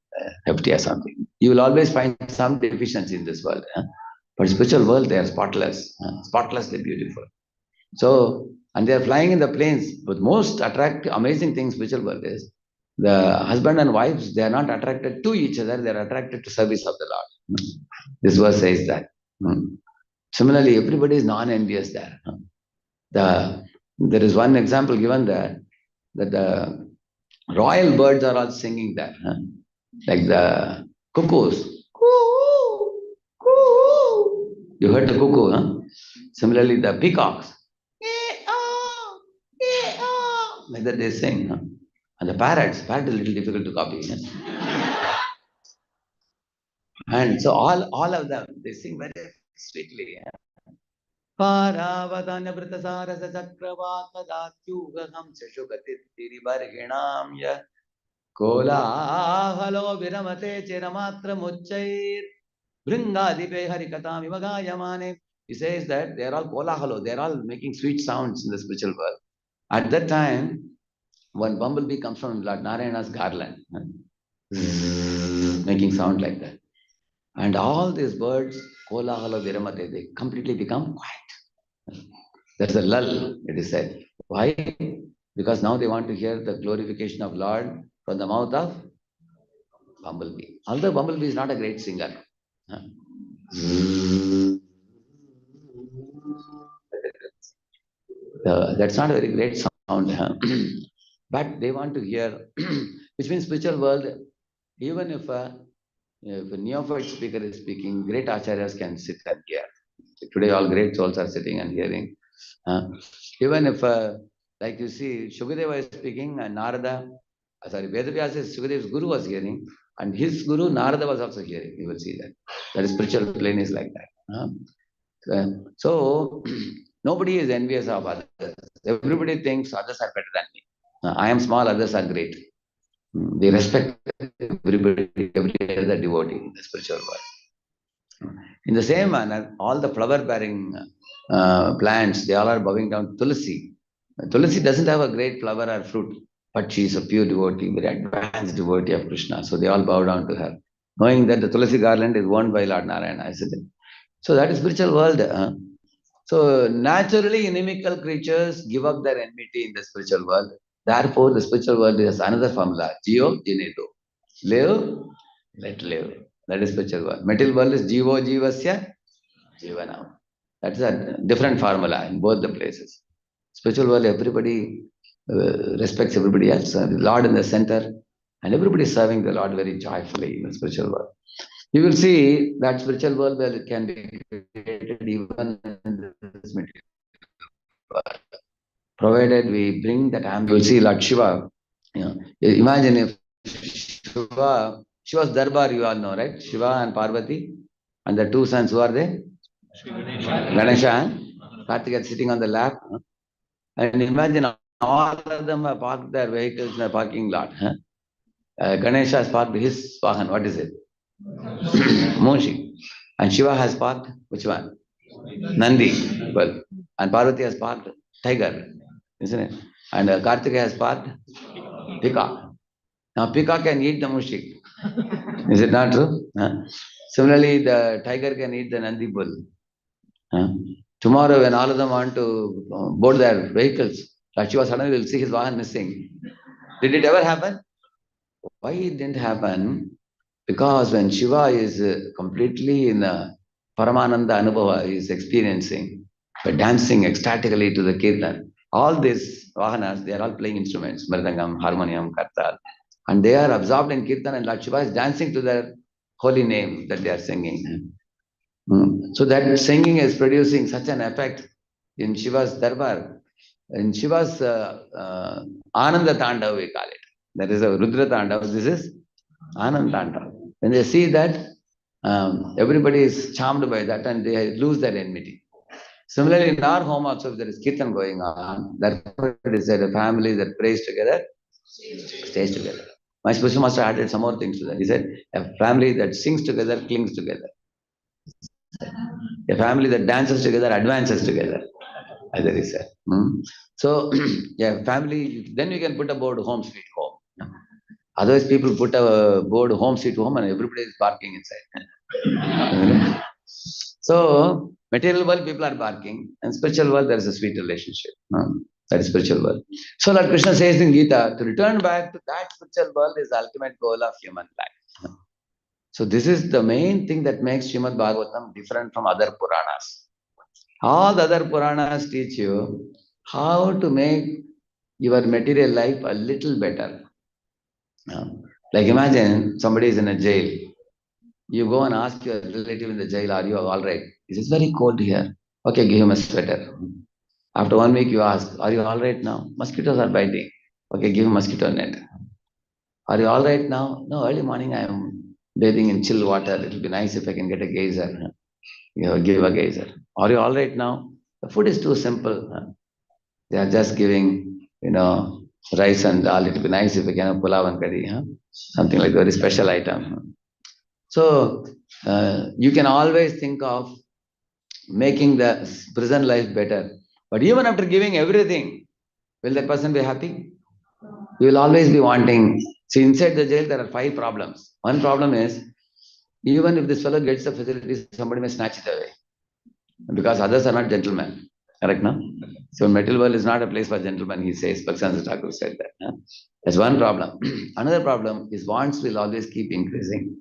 hefty or something. You will always find some deficiency in this world. But spiritual world, they are spotless, spotlessly beautiful. So, and they are flying in the planes. But most attractive, amazing thing spiritual world is the husband and wives, they are not attracted to each other, they are attracted to service of the Lord. This verse says that. Similarly, everybody is non-envious there. There is one example given there that the royal birds are all singing there, like the cuckoos. You heard the cuckoo, huh? Similarly, the peacocks. Like that they sing. Huh? And the parrot is a little difficult to copy. Huh? And so all of them, they sing very sweetly. Paravadanavrtasarasa chakravakadatyugaham shashukatitiribarginam ya kolahalo viramate chiramatra muchair bringadipe harikatam ivagayamane. He says that they are all kolahalo, they are all making sweet sounds in the spiritual world. At that time, one bumblebee comes from Lord Narayana's garland, making sound like that. And all these birds, kolahalo viramate, they completely become quiet. That's a lull, it is said. Why? Because now they want to hear the glorification of Lord from the mouth of bumblebee. Although bumblebee is not a great singer. That's not a very great sound. But they want to hear, which means spiritual world, even if a neophyte speaker is speaking, great acharyas can sit and hear. Today, all great souls are sitting and hearing. Even if, like you see, Shukadeva is speaking and Narada, Vedavyasa, Shukadeva's guru was hearing, and his guru Narada was also hearing. You will see that. That is spiritual plane is like that. So nobody is envious of others. Everybody thinks others are better than me. I am small, others are great. They respect everybody, every other devotee in the spiritual world. In the same manner, all the flower-bearing plants, they all are bowing down to Tulsi. Tulsi doesn't have a great flower or fruit, but she is a pure devotee, very advanced devotee of Krishna. So they all bow down to her, knowing that the Tulsi garland is owned by Lord Narayana. I said, so that is spiritual world. So naturally, inimical creatures give up their enmity in the spiritual world. Therefore, the spiritual world is another formula. Geo, Jinedo. Live, let live. That is spiritual world. Material world is Jivo, Jivasya, Jivanam. That's a different formula in both the places. Spiritual world, everybody respects everybody else. The Lord in the center, and everybody is serving the Lord very joyfully in the spiritual world. You will see that spiritual world where it can be created even in this material world. Provided we bring that ambient. You will see Lord Shiva. You know, imagine if Shiva's Darbar, you all know, right? Shiva and Parvati, and the two sons, who are they? Ganesha and Karthika sitting on the lap. And imagine all of them have parked their vehicles in the parking lot. Ganesha has parked his Vahan. What is it? Moshi. And Shiva has parked which one? Nandi. Well, and Parvati has parked tiger, isn't it? And Karthika has parked peacock. Now peacock can eat the mushik. Is it not true? Similarly, the tiger can eat the Nandi bull. Tomorrow, when all of them want to board their vehicles, Shiva suddenly will see his Vahan missing. Did it ever happen? Why it didn't happen? Because when Shiva is completely in a Paramananda Anubhava, he is experiencing by dancing ecstatically to the Kirtan. All these Vahanas, they are all playing instruments, Mridangam, Harmonium, Kartal. And they are absorbed in Kirtan, and Lord Shiva is dancing to their holy name that they are singing. So that singing is producing such an effect in Shiva's Darbar. In Shiva's Ananda Tandav, we call it. That is a Rudra Tandav. This is Ananda Tandav. When they see that, everybody is charmed by that and they lose their enmity. Similarly, in our home also, if there is kirtan going on, therefore it is that a family that prays together stays together. My spiritual master added some more things to that. He said, a family that sings together clings together. A family that dances together advances together, as he said. So, yeah, family, then you can put a board home sweet home. Otherwise, people put a board home sweet home and everybody is barking inside. So, material world, people are barking, and spiritual world, there is a sweet relationship. That is spiritual world. So, Lord Krishna says in Gita, to return back to that spiritual world is the ultimate goal of human life. So, this is the main thing that makes Srimad Bhagavatam different from other Puranas. All the other Puranas teach you how to make your material life a little better. Like imagine somebody is in a jail. You go and ask your relative in the jail, are you all right? He says, very cold here. Okay, give him a sweater. After 1 week, you ask, are you all right now? Mosquitoes are biting. Okay, give him mosquito net. Are you all right now? No, early morning I am bathing in chill water. It will be nice if I can get a geyser. Give a geyser. Are you all right now? The food is too simple. They are just giving, rice and dal. It will be nice if we can have pulav and curry. Something like a very special item. So you can always think of making the prison life better. But even after giving everything, will that person be happy? You will always be wanting. See, inside the jail, there are 5 problems. One problem is, even if this fellow gets the facilities, somebody may snatch it away. Because others are not gentlemen. Correct, no? So material world is not a place for gentlemen, he says. Bhaktivinoda Thakur said that. That's one problem. Another problem is wants will always keep increasing.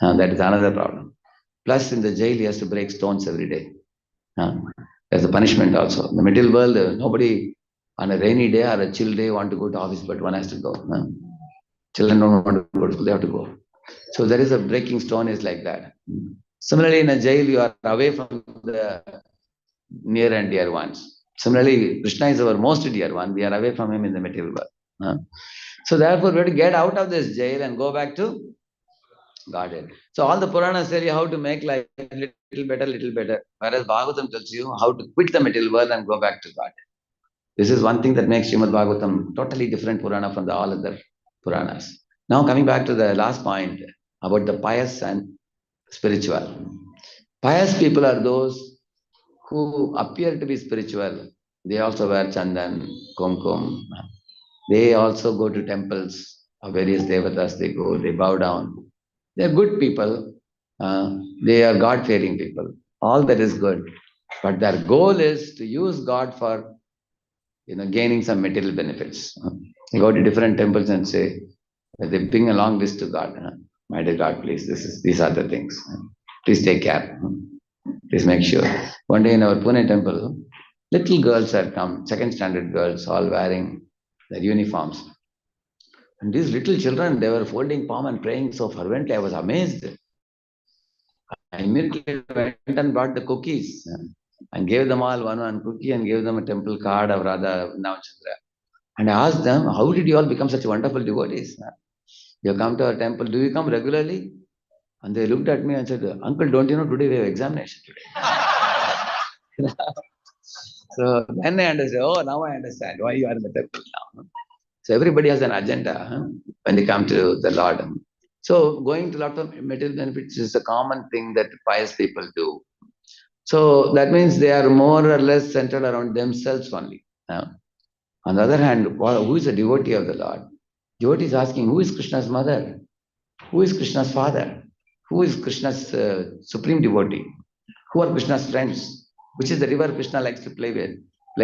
That is another problem. Plus, in the jail, he has to break stones every day. There's a punishment also. In the material world, nobody on a rainy day or a chill day want to go to office, but one has to go. Children don't want to go to school, they have to go. So there is a breaking stone is like that. Similarly, in a jail, you are away from the near and dear ones. Similarly, Krishna is our most dear one. We are away from him in the material world. So therefore, we have to get out of this jail and go back to Godhead. So all the Puranas tell you how to make life little better. Whereas Bhagavatam tells you how to quit the material world and go back to Godhead. This is one thing that makes Srimad Bhagavatam totally different Purana from all other Puranas. Now coming back to the last point about the pious and spiritual. Pious people are those who appear to be spiritual. They also wear chandan, kumkum. They also go to temples of various devatas. They go, they bow down. They are good people. They are God-fearing people. All that is good. But their goal is to use God for gaining some material benefits. You go to different temples and say, they bring a long list to God. My dear God, please, these are the things. Please take care. Please make sure. One day in our Pune temple, little girls had come, second standard girls, all wearing their uniforms. And these little children, they were folding palm and praying so fervently. I was amazed. I immediately went and brought the cookies and gave them all one cookie and gave them a temple card of Radha Navachandra. And I asked them, how did you all become such wonderful devotees? You come to our temple, do you come regularly? And they looked at me and said, Uncle, don't you know today we have examination today? So then I understood, now I understand why you are in the temple now. So everybody has an agenda when they come to the Lord. So going to lot of material benefits is a common thing that pious people do. So that means they are more or less centered around themselves only. On the other hand, who is a devotee of the Lord? Devotee is asking, who is Krishna's mother? Who is Krishna's father? Who is Krishna's supreme devotee? Who are Krishna's friends? Which is the river Krishna likes to play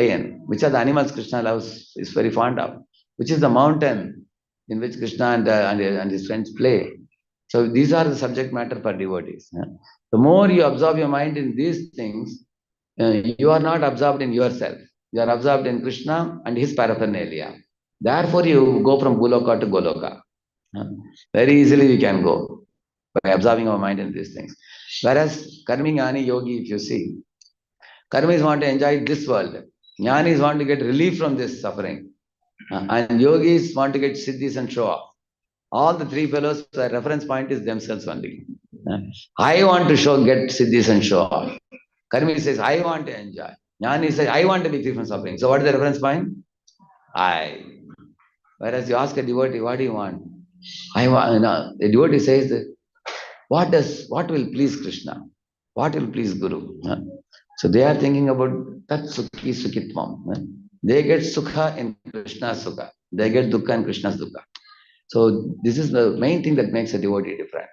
in? Which are the animals Krishna loves, is very fond of? Which is the mountain in which Krishna and his friends play? So these are the subject matter for devotees. The more you absorb your mind in these things, you are not absorbed in yourself. You are absorbed in Krishna and his paraphernalia. Therefore, you go from Guloka to Goloka. Very easily we can go by absorbing our mind in these things. Whereas Karmi Jnani Yogi, if you see, Karmis want to enjoy this world. Jnanis want to get relief from this suffering. And yogis want to get siddhis and show off. All the three fellows, the reference point is themselves only. I want to get siddhis and show off. Karmi says, I want to enjoy. Jnani says, I want to be free from suffering. So what is the reference point? I. Whereas you ask a devotee, what do you want? I want, the devotee says, what will please Krishna? What will please Guru? So they are thinking about Tat Sukhi Sukhitvam. They get Sukha in Krishna's Sukha. They get Dukkha in Krishna's Dukkha. So this is the main thing that makes a devotee different.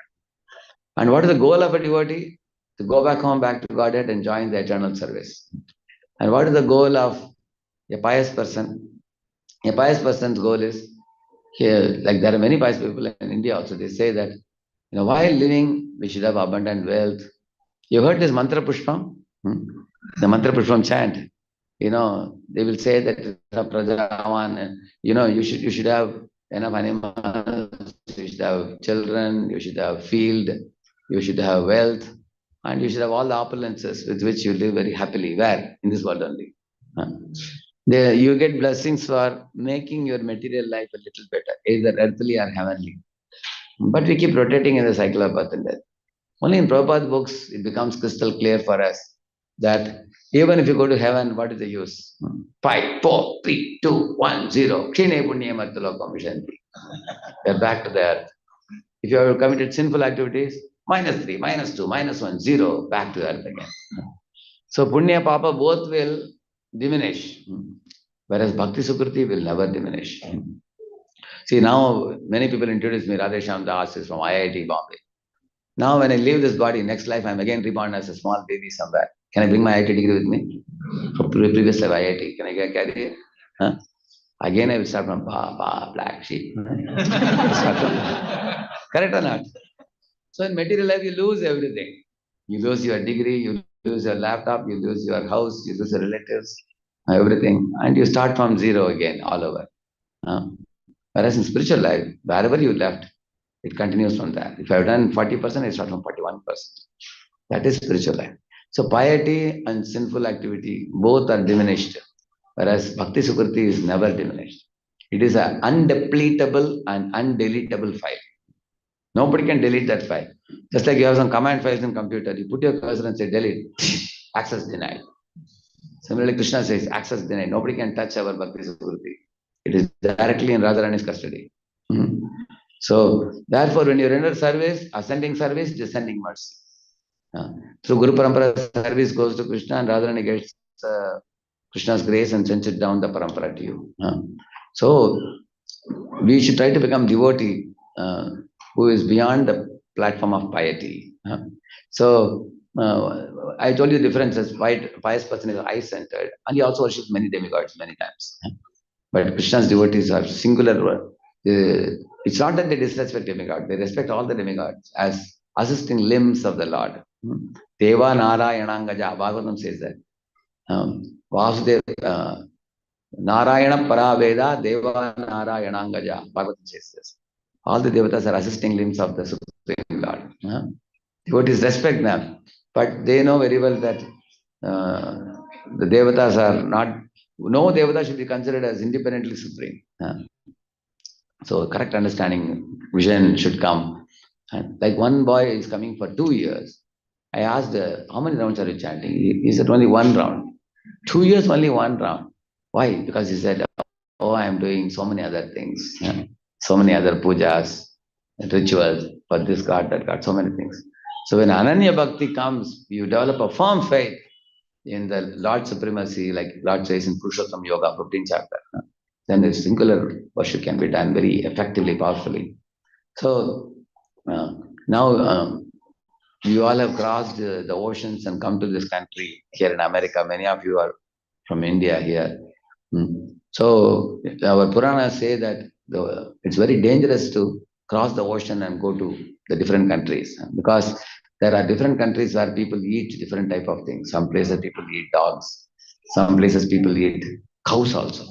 And what is the goal of a devotee? To go back home, back to Godhead and join the eternal service. And what is the goal of a pious person? A pious person's goal is, here, like there are many pious people in India also, they say that, while living, we should have abundant wealth. You heard this mantra pushpam? The mantra pushpam chant. They will say that Prajavan, you should have enough animals, you should have children, you should have field, you should have wealth, and you should have all the opulences with which you live very happily. Where? In this world only. You get blessings for making your material life a little better, either earthly or heavenly. But we keep rotating in the cycle of birth and death. Only in Prabhupada's books, it becomes crystal clear for us that even if you go to heaven, what is the use? 5, 4, 3, 2, 1, 0. Kshine punya martalokam vishanti. You're back to the earth. If you have committed sinful activities, -3, -2, -1, 0, back to earth again. So punya, papa both will diminish, whereas bhakti sukriti will never diminish. See, now many people introduce me, Radhesham Das is from IIT Bombay. Now when I leave this body, next life I'm again reborn as a small baby somewhere. Can I bring my IIT degree with me? From previous life IIT, can I carry it? Again I will start from black sheep. Correct or not? So in material life you lose everything. You lose your degree, you lose your laptop, you lose your house, you lose your relatives, everything, and you start from zero again all over. Whereas in spiritual life, wherever you left, it continues from there. If I've done 40%, I start from 41%. That is spiritual life. So piety and sinful activity both are diminished, whereas Bhakti Sukriti is never diminished. It is an undepletable and undeletable file. Nobody can delete that file. Just like you have some command files in computer, you put your cursor and say delete, access denied. Similarly, Krishna says access denied. Nobody can touch our Bhakti Sukriti. It is directly in Radharani's custody. Mm-hmm. So, therefore, when you render service, ascending service, descending mercy. Through Guru Parampara, service goes to Krishna and Radharani gets Krishna's grace and sends it down the Parampara to you. So, we should try to become devotee who is beyond the platform of piety. So, I told you the differences. Pious person is eye-centered and he also worships many demigods many times. But Krishna's devotees are singular. It's not that they disrespect demigod. They respect all the demigods as assisting limbs of the Lord. Deva Narayanangaja. Bhagavatam says that. Vasudeva Narayana Paraveda Deva Narayanangaja. Bhagavatam says this. All the devatas are assisting limbs of the Supreme Lord. Devotees respect them, but they know very well that the devatas are not. No devata should be considered as independently supreme. So correct understanding, vision should come. Like one boy is coming for 2 years. I asked, how many rounds are you chanting? He said only one round. 2 years, only one round. Why? Because he said, oh, I am doing so many other things. So many other pujas, rituals for this god, that god, so many things. So when Ananya Bhakti comes, you develop a firm faith in the Lord supremacy, like Lord says in Purushottam Yoga, 15th chapter. Then the singular worship can be done very effectively, powerfully. So now you all have crossed the oceans and come to this country here in America. Many of you are from India here. So our Puranas say that it's very dangerous to cross the ocean and go to the different countries because there are different countries where people eat different type of things. Some places people eat dogs. Some places people eat cows also.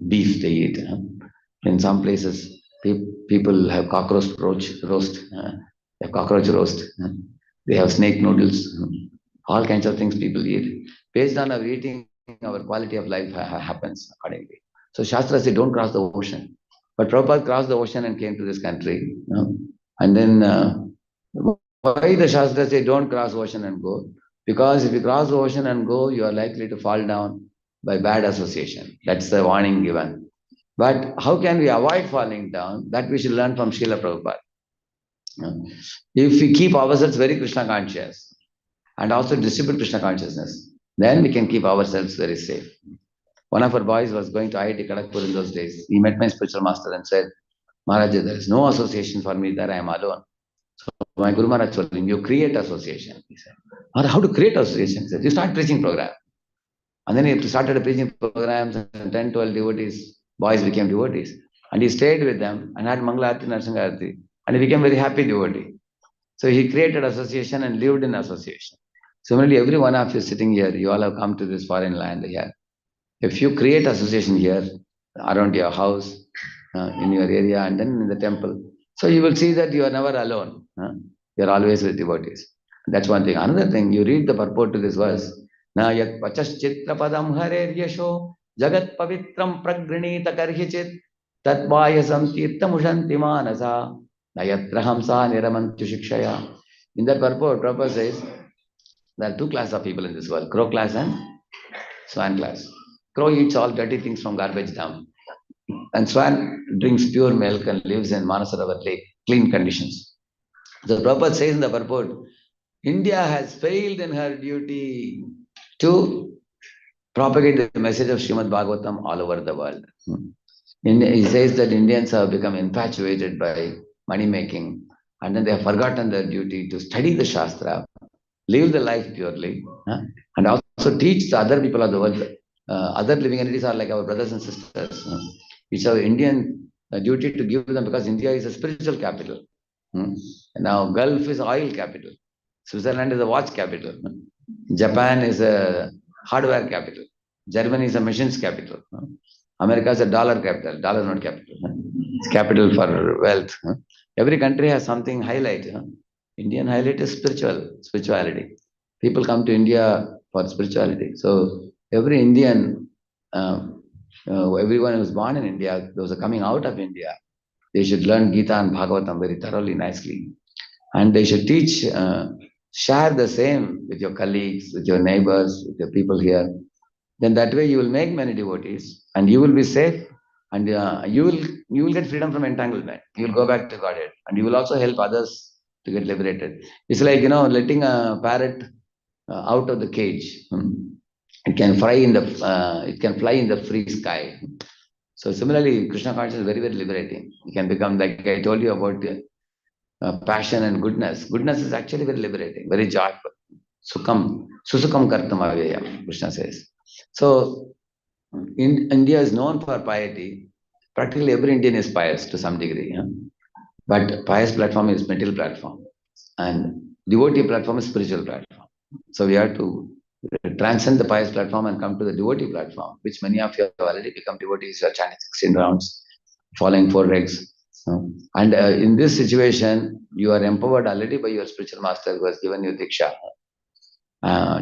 Beef they eat. In some places people have cockroach roast. They have cockroach roast. They have snake noodles. All kinds of things people eat. Based on our eating, our quality of life happens accordingly. So Shastra says don't cross the ocean. But Prabhupada crossed the ocean and came to this country. And then why the Shastra say don't cross the ocean and go? Because if you cross the ocean and go, you are likely to fall down by bad association. That's the warning given. But how can we avoid falling down? That we should learn from Srila Prabhupada. If we keep ourselves very Krishna conscious and also distribute Krishna consciousness, then we can keep ourselves very safe. One of our boys was going to IIT Kharagpur in those days. He met my spiritual master and said, Maharaj, there is no association for me there, I am alone. So my Guru Maharaj told him, you create association. He said, how to create association? He said, you start preaching program. And then he started preaching programs and 10, 12 devotees, boys became devotees. And he stayed with them and had Mangalarti, Narsingarati. And he became very happy devotee. So he created association and lived in association. Similarly, every one of you sitting here, you all have come to this foreign land here. If you create association here, around your house, in your area, and then in the temple, so you will see that you are never alone. You are always with devotees. That's one thing. Another thing, you read the purport to this verse. Na yat pachaschitra padam harer yasho jagat pavitram pragrinita karhichit tatvayasam tirtamushanti manasa na yatrahamsa niramantu shikshaya. In that purport, Prabhupada says, there are two classes of people in this world, crow class and swan class. Crow eats all dirty things from garbage dump. And swan drinks pure milk and lives in Manasarovar lake, clean conditions. So Prabhupada says in the purport, India has failed in her duty to propagate the message of Srimad Bhagavatam all over the world. He says that Indians have become infatuated by money making and then they have forgotten their duty to study the Shastra, live the life purely, and also teach the other people of the world. Other living entities are like our brothers and sisters. It's our Indian duty to give them because India is a spiritual capital. Now Gulf is oil capital. Switzerland is a watch capital. Japan is a hardware capital. Germany is a machines capital. America is a dollar capital, dollar note capital. It's capital for wealth. Every country has something highlight. Indian highlight is spirituality. People come to India for spirituality. So every Indian, everyone who was born in India, those are coming out of India, they should learn Gita and Bhagavatam very thoroughly, nicely. And they should teach, share the same with your colleagues, with your neighbors, with your people here. Then that way you will make many devotees and you will be safe and you will get freedom from entanglement. You will go back to Godhead and you will also help others to get liberated. It's like, letting a parrot out of the cage. It can fly in the free sky. So similarly, Krishna consciousness is very, very liberating. You can become, like I told you about passion and goodness. Goodness is actually very liberating, very joyful. Susukam kartam avayam, Krishna says. So India is known for piety. Practically every Indian is pious to some degree. But pious platform is material platform. And devotee platform is spiritual platform. So we have to transcend the pious platform and come to the devotee platform, which many of you have already become devotees. You are chanting 16 rounds, following 4 regs. And in this situation, you are empowered already by your spiritual master who has given you Diksha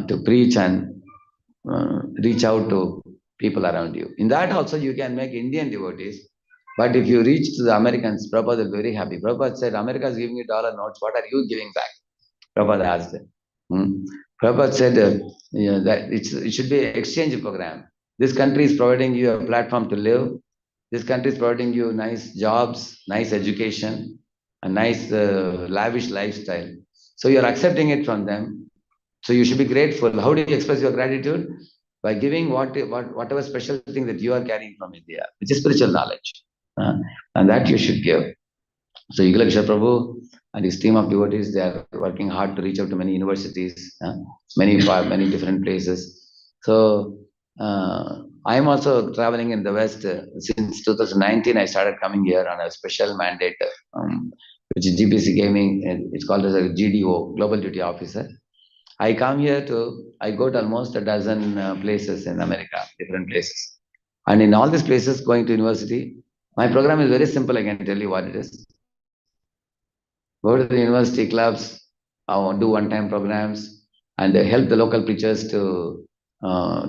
to preach and reach out to people around you. In that also, you can make Indian devotees. But if you reach to the Americans, Prabhupada will be very happy. Prabhupada said, America is giving you dollar notes. What are you giving back? Prabhupada asked. Prabhupada said that it should be an exchange program. This country is providing you a platform to live. This country is providing you nice jobs, nice education, a nice lavish lifestyle. So you're accepting it from them. So you should be grateful. How do you express your gratitude? By giving whatever special thing that you are carrying from India, which is spiritual knowledge. And that you should give. So Yugalakshya Prabhu and his team of devotees, they are working hard to reach out to many universities, many different places. So I am also traveling in the West. Since 2019, I started coming here on a special mandate, which GPC gave me. It's called as a GDO, Global Duty Officer. I come here I go to almost a dozen places in America, different places. And in all these places, going to university, my program is very simple. I can tell you what it is. Go to the university clubs, do one-time programs, and help the local preachers to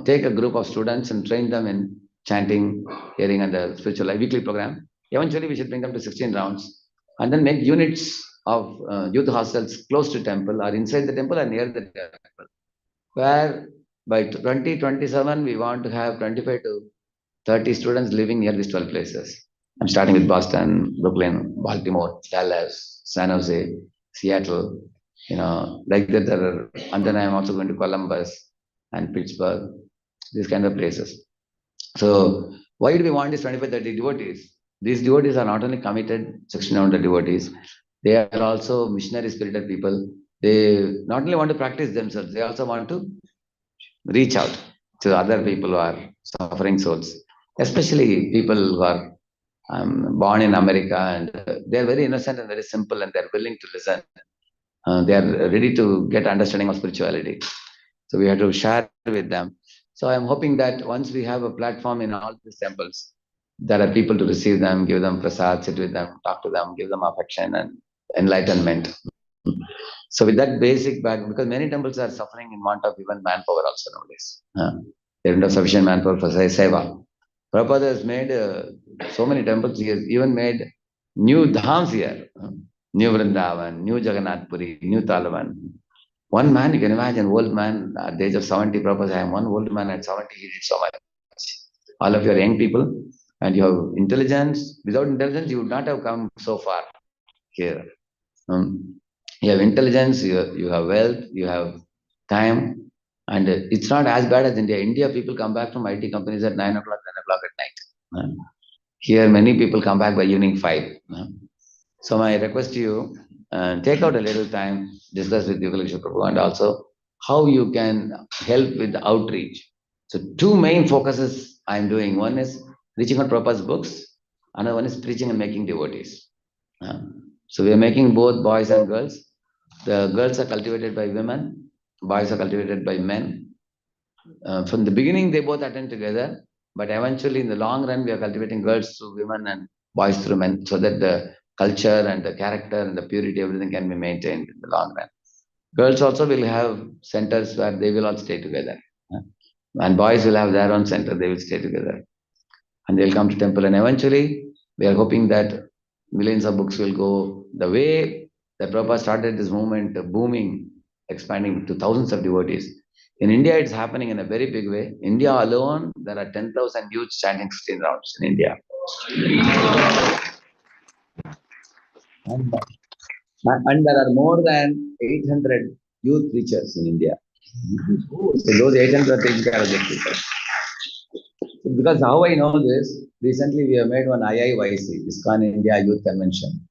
take a group of students and train them in chanting, hearing, and the spiritual life weekly program. Eventually, we should bring them to 16 rounds, and then make units of youth hostels close to temple or inside the temple or near the temple, where by 2027 we want to have 25 to 30 students living near these 12 places. I'm starting with Boston, Brooklyn, Baltimore, Dallas, San Jose, Seattle, like that. And then I'm also going to Columbus and Pittsburgh, these kind of places. So why do we want these 25, 30 devotees? These devotees are not only committed, 1600 devotees, they are also missionary spirited people. They not only want to practice themselves, they also want to reach out to other people who are suffering souls, especially people who are born in America, and they are very innocent and very simple, and they are willing to listen. They are ready to get understanding of spirituality. So we have to share with them. So I'm hoping that once we have a platform in all these temples, there are people to receive them, give them prasad, sit with them, talk to them, give them affection and enlightenment. So with that basic background, because many temples are suffering in want of even manpower also nowadays. They don't have sufficient manpower for seva. Prabhupada has made so many temples. He has even made new dhams here. New Vrindavan, new Jagannath Puri, new Talavan. One man, you can imagine, old man at the age of 70, Prabhupada, I am one old man at 70, he did so much. All of you are young people and you have intelligence. Without intelligence, you would not have come so far here. You have intelligence, you have wealth, you have time, and it's not as bad as India. India, people come back from IT companies at 9 o'clock, 10 o'clock at night. Here, many people come back by evening 5. So my request to you, take out a little time, discuss with Yugalakshya Prabhu, and also how you can help with the outreach. So 2 main focuses I'm doing. One is reaching out Prabhupada's books, another one is preaching and making devotees. So we are making both boys and girls. The girls are cultivated by women, boys are cultivated by men. From the beginning, they both attend together, but eventually, in the long run, we are cultivating girls through women and boys through men, so that the culture and the character and the purity, everything can be maintained in the long run. Girls also will have centers where they will all stay together, and boys will have their own center; they will stay together, and they'll come to temple. And eventually, we are hoping that millions of books will go the way that Prabhupada started this movement booming, expanding to thousands of devotees. In India, it's happening in a very big way. India alone, there are 10,000 youths chanting 16 rounds in India. And there are more than 800 youth preachers in India. So those 800 are taking care of the people. Because how I know this, recently we have made one IIYC, ISKCON India Youth Convention.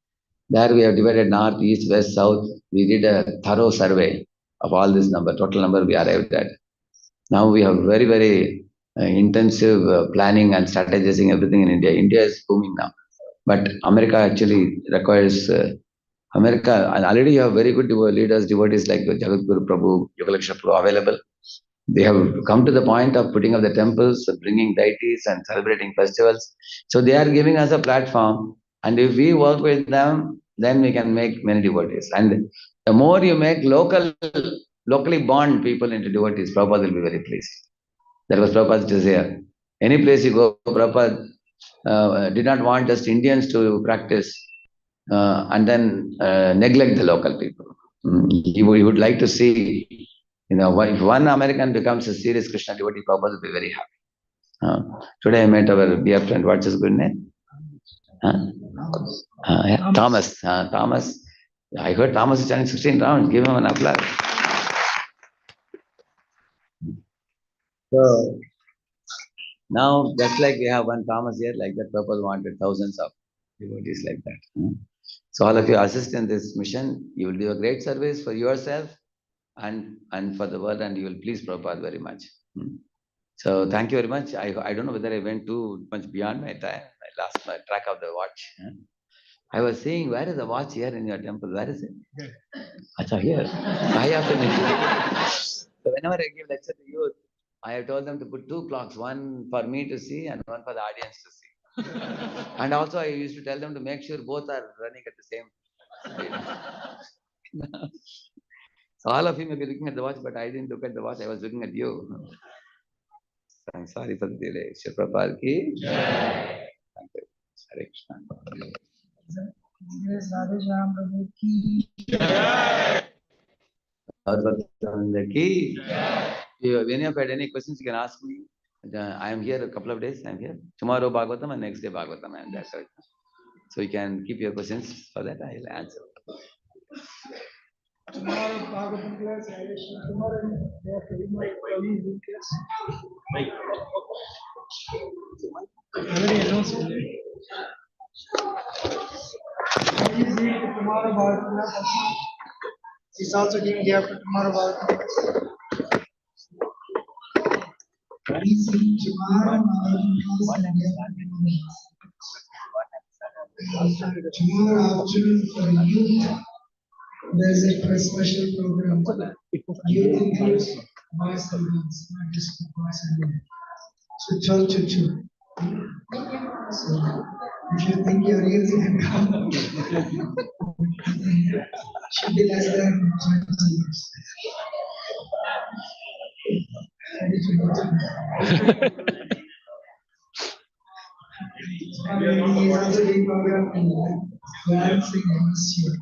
There we have divided north, east, west, south. We did a thorough survey of all this number, total number we arrived at. Now we have very, very intensive planning and strategizing everything in India. India is booming now. But America actually requires, America, and already you have very good leaders, devotees like Jagadguru Prabhu, Yogalaksha Prabhu available. They have come to the point of putting up the temples, bringing deities and celebrating festivals. So they are giving us a platform. And if we work with them, then we can make many devotees. And the more you make locally born people into devotees, Prabhupada will be very pleased. That was Prabhupada's desire. Any place you go, Prabhupada did not want just Indians to practice and then neglect the local people. He would like to see, if one American becomes a serious Krishna devotee, Prabhupada will be very happy. Today I met our dear friend, what's his good name? Yeah, Thomas. Thomas. I heard Thomas is chanting 16 rounds. Give him an applause. So now, just like we have one Thomas here, like that, Prabhupada wanted thousands of devotees like that. So all of you assist in this mission. You will do a great service for yourself and for the world, and you will please Prabhupada very much. So thank you very much. I don't know whether I went too much beyond my time. I lost my track of the watch. I was saying, where is the watch here in your temple? Where is it? Acha, here. I have to. So whenever I give lecture to youth, I have told them to put two clocks, one for me to see and one for the audience to see. And also I used to tell them to make sure both are running at the same speed. So all of you may be looking at the watch, but I didn't look at the watch. I was looking at you. I'm sorry for the delay. Shri Prabhupada ki Jai. Thank you. Hare Krishna. Ki. If any of you had any questions, you can ask me. I am here a couple of days. I am here. Tomorrow Bhagavatam and next day Bhagavatam. I am there. So you can keep your questions for that. I will answer. Tomorrow Bhagavatam class, tomorrow they have to invite Zoom class. Already announced it. Please read tomorrow Bhagavatam class. He's also giving the after tomorrow Bhagavatam class. Tomorrow afternoon for youth, there's a special program. Youth includes boys and girls, not just boys and girls. So 12 to 2. So if you think you're easy to come, should be less than 20 years. He is also doing program in balancing atmosphere.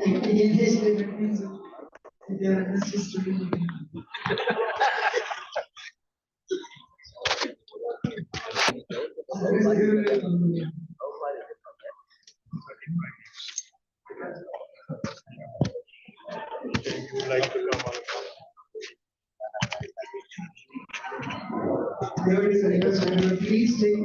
Engagement means they are industry student. Please take